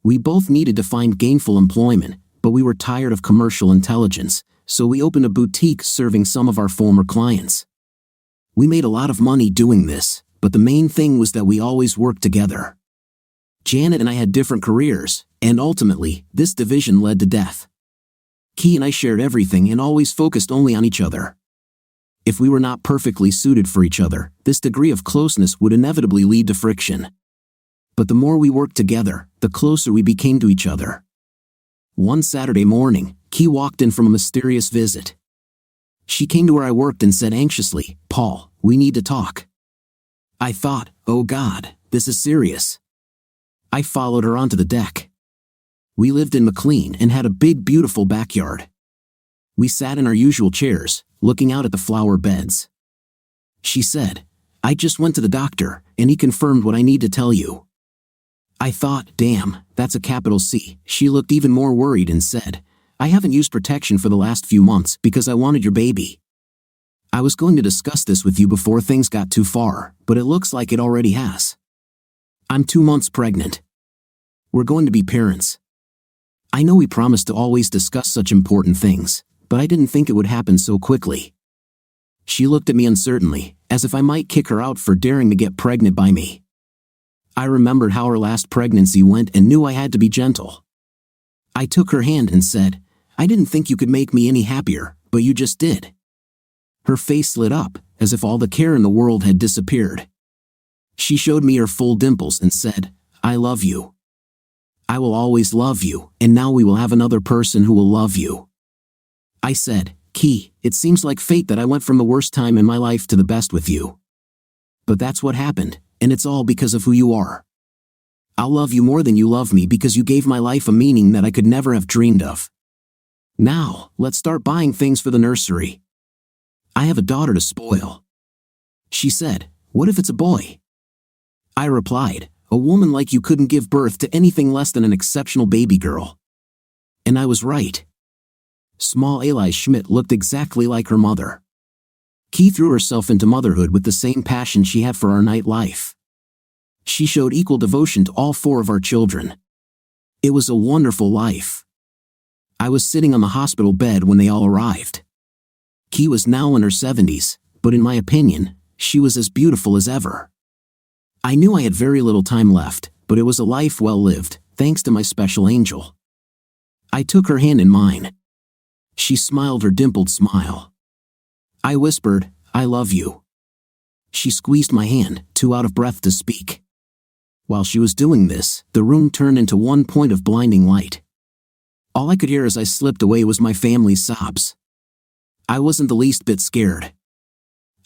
B: We both needed to find gainful employment, but we were tired of commercial intelligence, so we opened a boutique serving some of our former clients. We made a lot of money doing this, but the main thing was that we always worked together. Janet and I had different careers, and ultimately, this division led to death. Key and I shared everything and always focused only on each other. If we were not perfectly suited for each other, this degree of closeness would inevitably lead to friction. But the more we worked together, the closer we became to each other. One Saturday morning, Key walked in from a mysterious visit. She came to where I worked and said anxiously, "Paul, we need to talk." I thought, oh God, this is serious. I followed her onto the deck. We lived in McLean and had a big, beautiful backyard. We sat in our usual chairs, looking out at the flower beds. She said, "I just went to the doctor, and he confirmed what I need to tell you." I thought, damn, that's a capital C. She looked even more worried and said, "I haven't used protection for the last few months because I wanted your baby. I was going to discuss this with you before things got too far, but it looks like it already has. I'm 2 months pregnant. We're going to be parents. I know we promised to always discuss such important things, but I didn't think it would happen so quickly." She looked at me uncertainly, as if I might kick her out for daring to get pregnant by me. I remembered how her last pregnancy went and knew I had to be gentle. I took her hand and said, "I didn't think you could make me any happier, but you just did." Her face lit up, as if all the care in the world had disappeared. She showed me her full dimples and said, "I love you. I will always love you, and now we will have another person who will love you." I said, "Key, it seems like fate that I went from the worst time in my life to the best with you. But that's what happened, and it's all because of who you are. I'll love you more than you love me because you gave my life a meaning that I could never have dreamed of. Now, let's start buying things for the nursery. I have a daughter to spoil." She said, "What if it's a boy?" I replied, "A woman like you couldn't give birth to anything less than an exceptional baby girl." And I was right. Small Eli Schmidt looked exactly like her mother. Key threw herself into motherhood with the same passion she had for our nightlife. She showed equal devotion to all 4 of our children. It was a wonderful life. I was sitting on the hospital bed when they all arrived. Key was now in her 70s, but in my opinion, she was as beautiful as ever. I knew I had very little time left, but it was a life well lived, thanks to my special angel. I took her hand in mine. She smiled her dimpled smile. I whispered, "I love you." She squeezed my hand, too out of breath to speak. While she was doing this, the room turned into one point of blinding light. All I could hear as I slipped away was my family's sobs. I wasn't the least bit scared.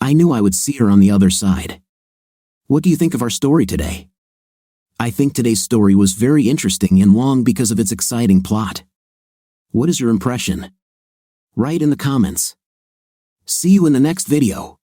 B: I knew I would see her on the other side. What do you think of our story today? I think today's story was very interesting and long because of its exciting plot. What is your impression? Write in the comments. See you in the next video.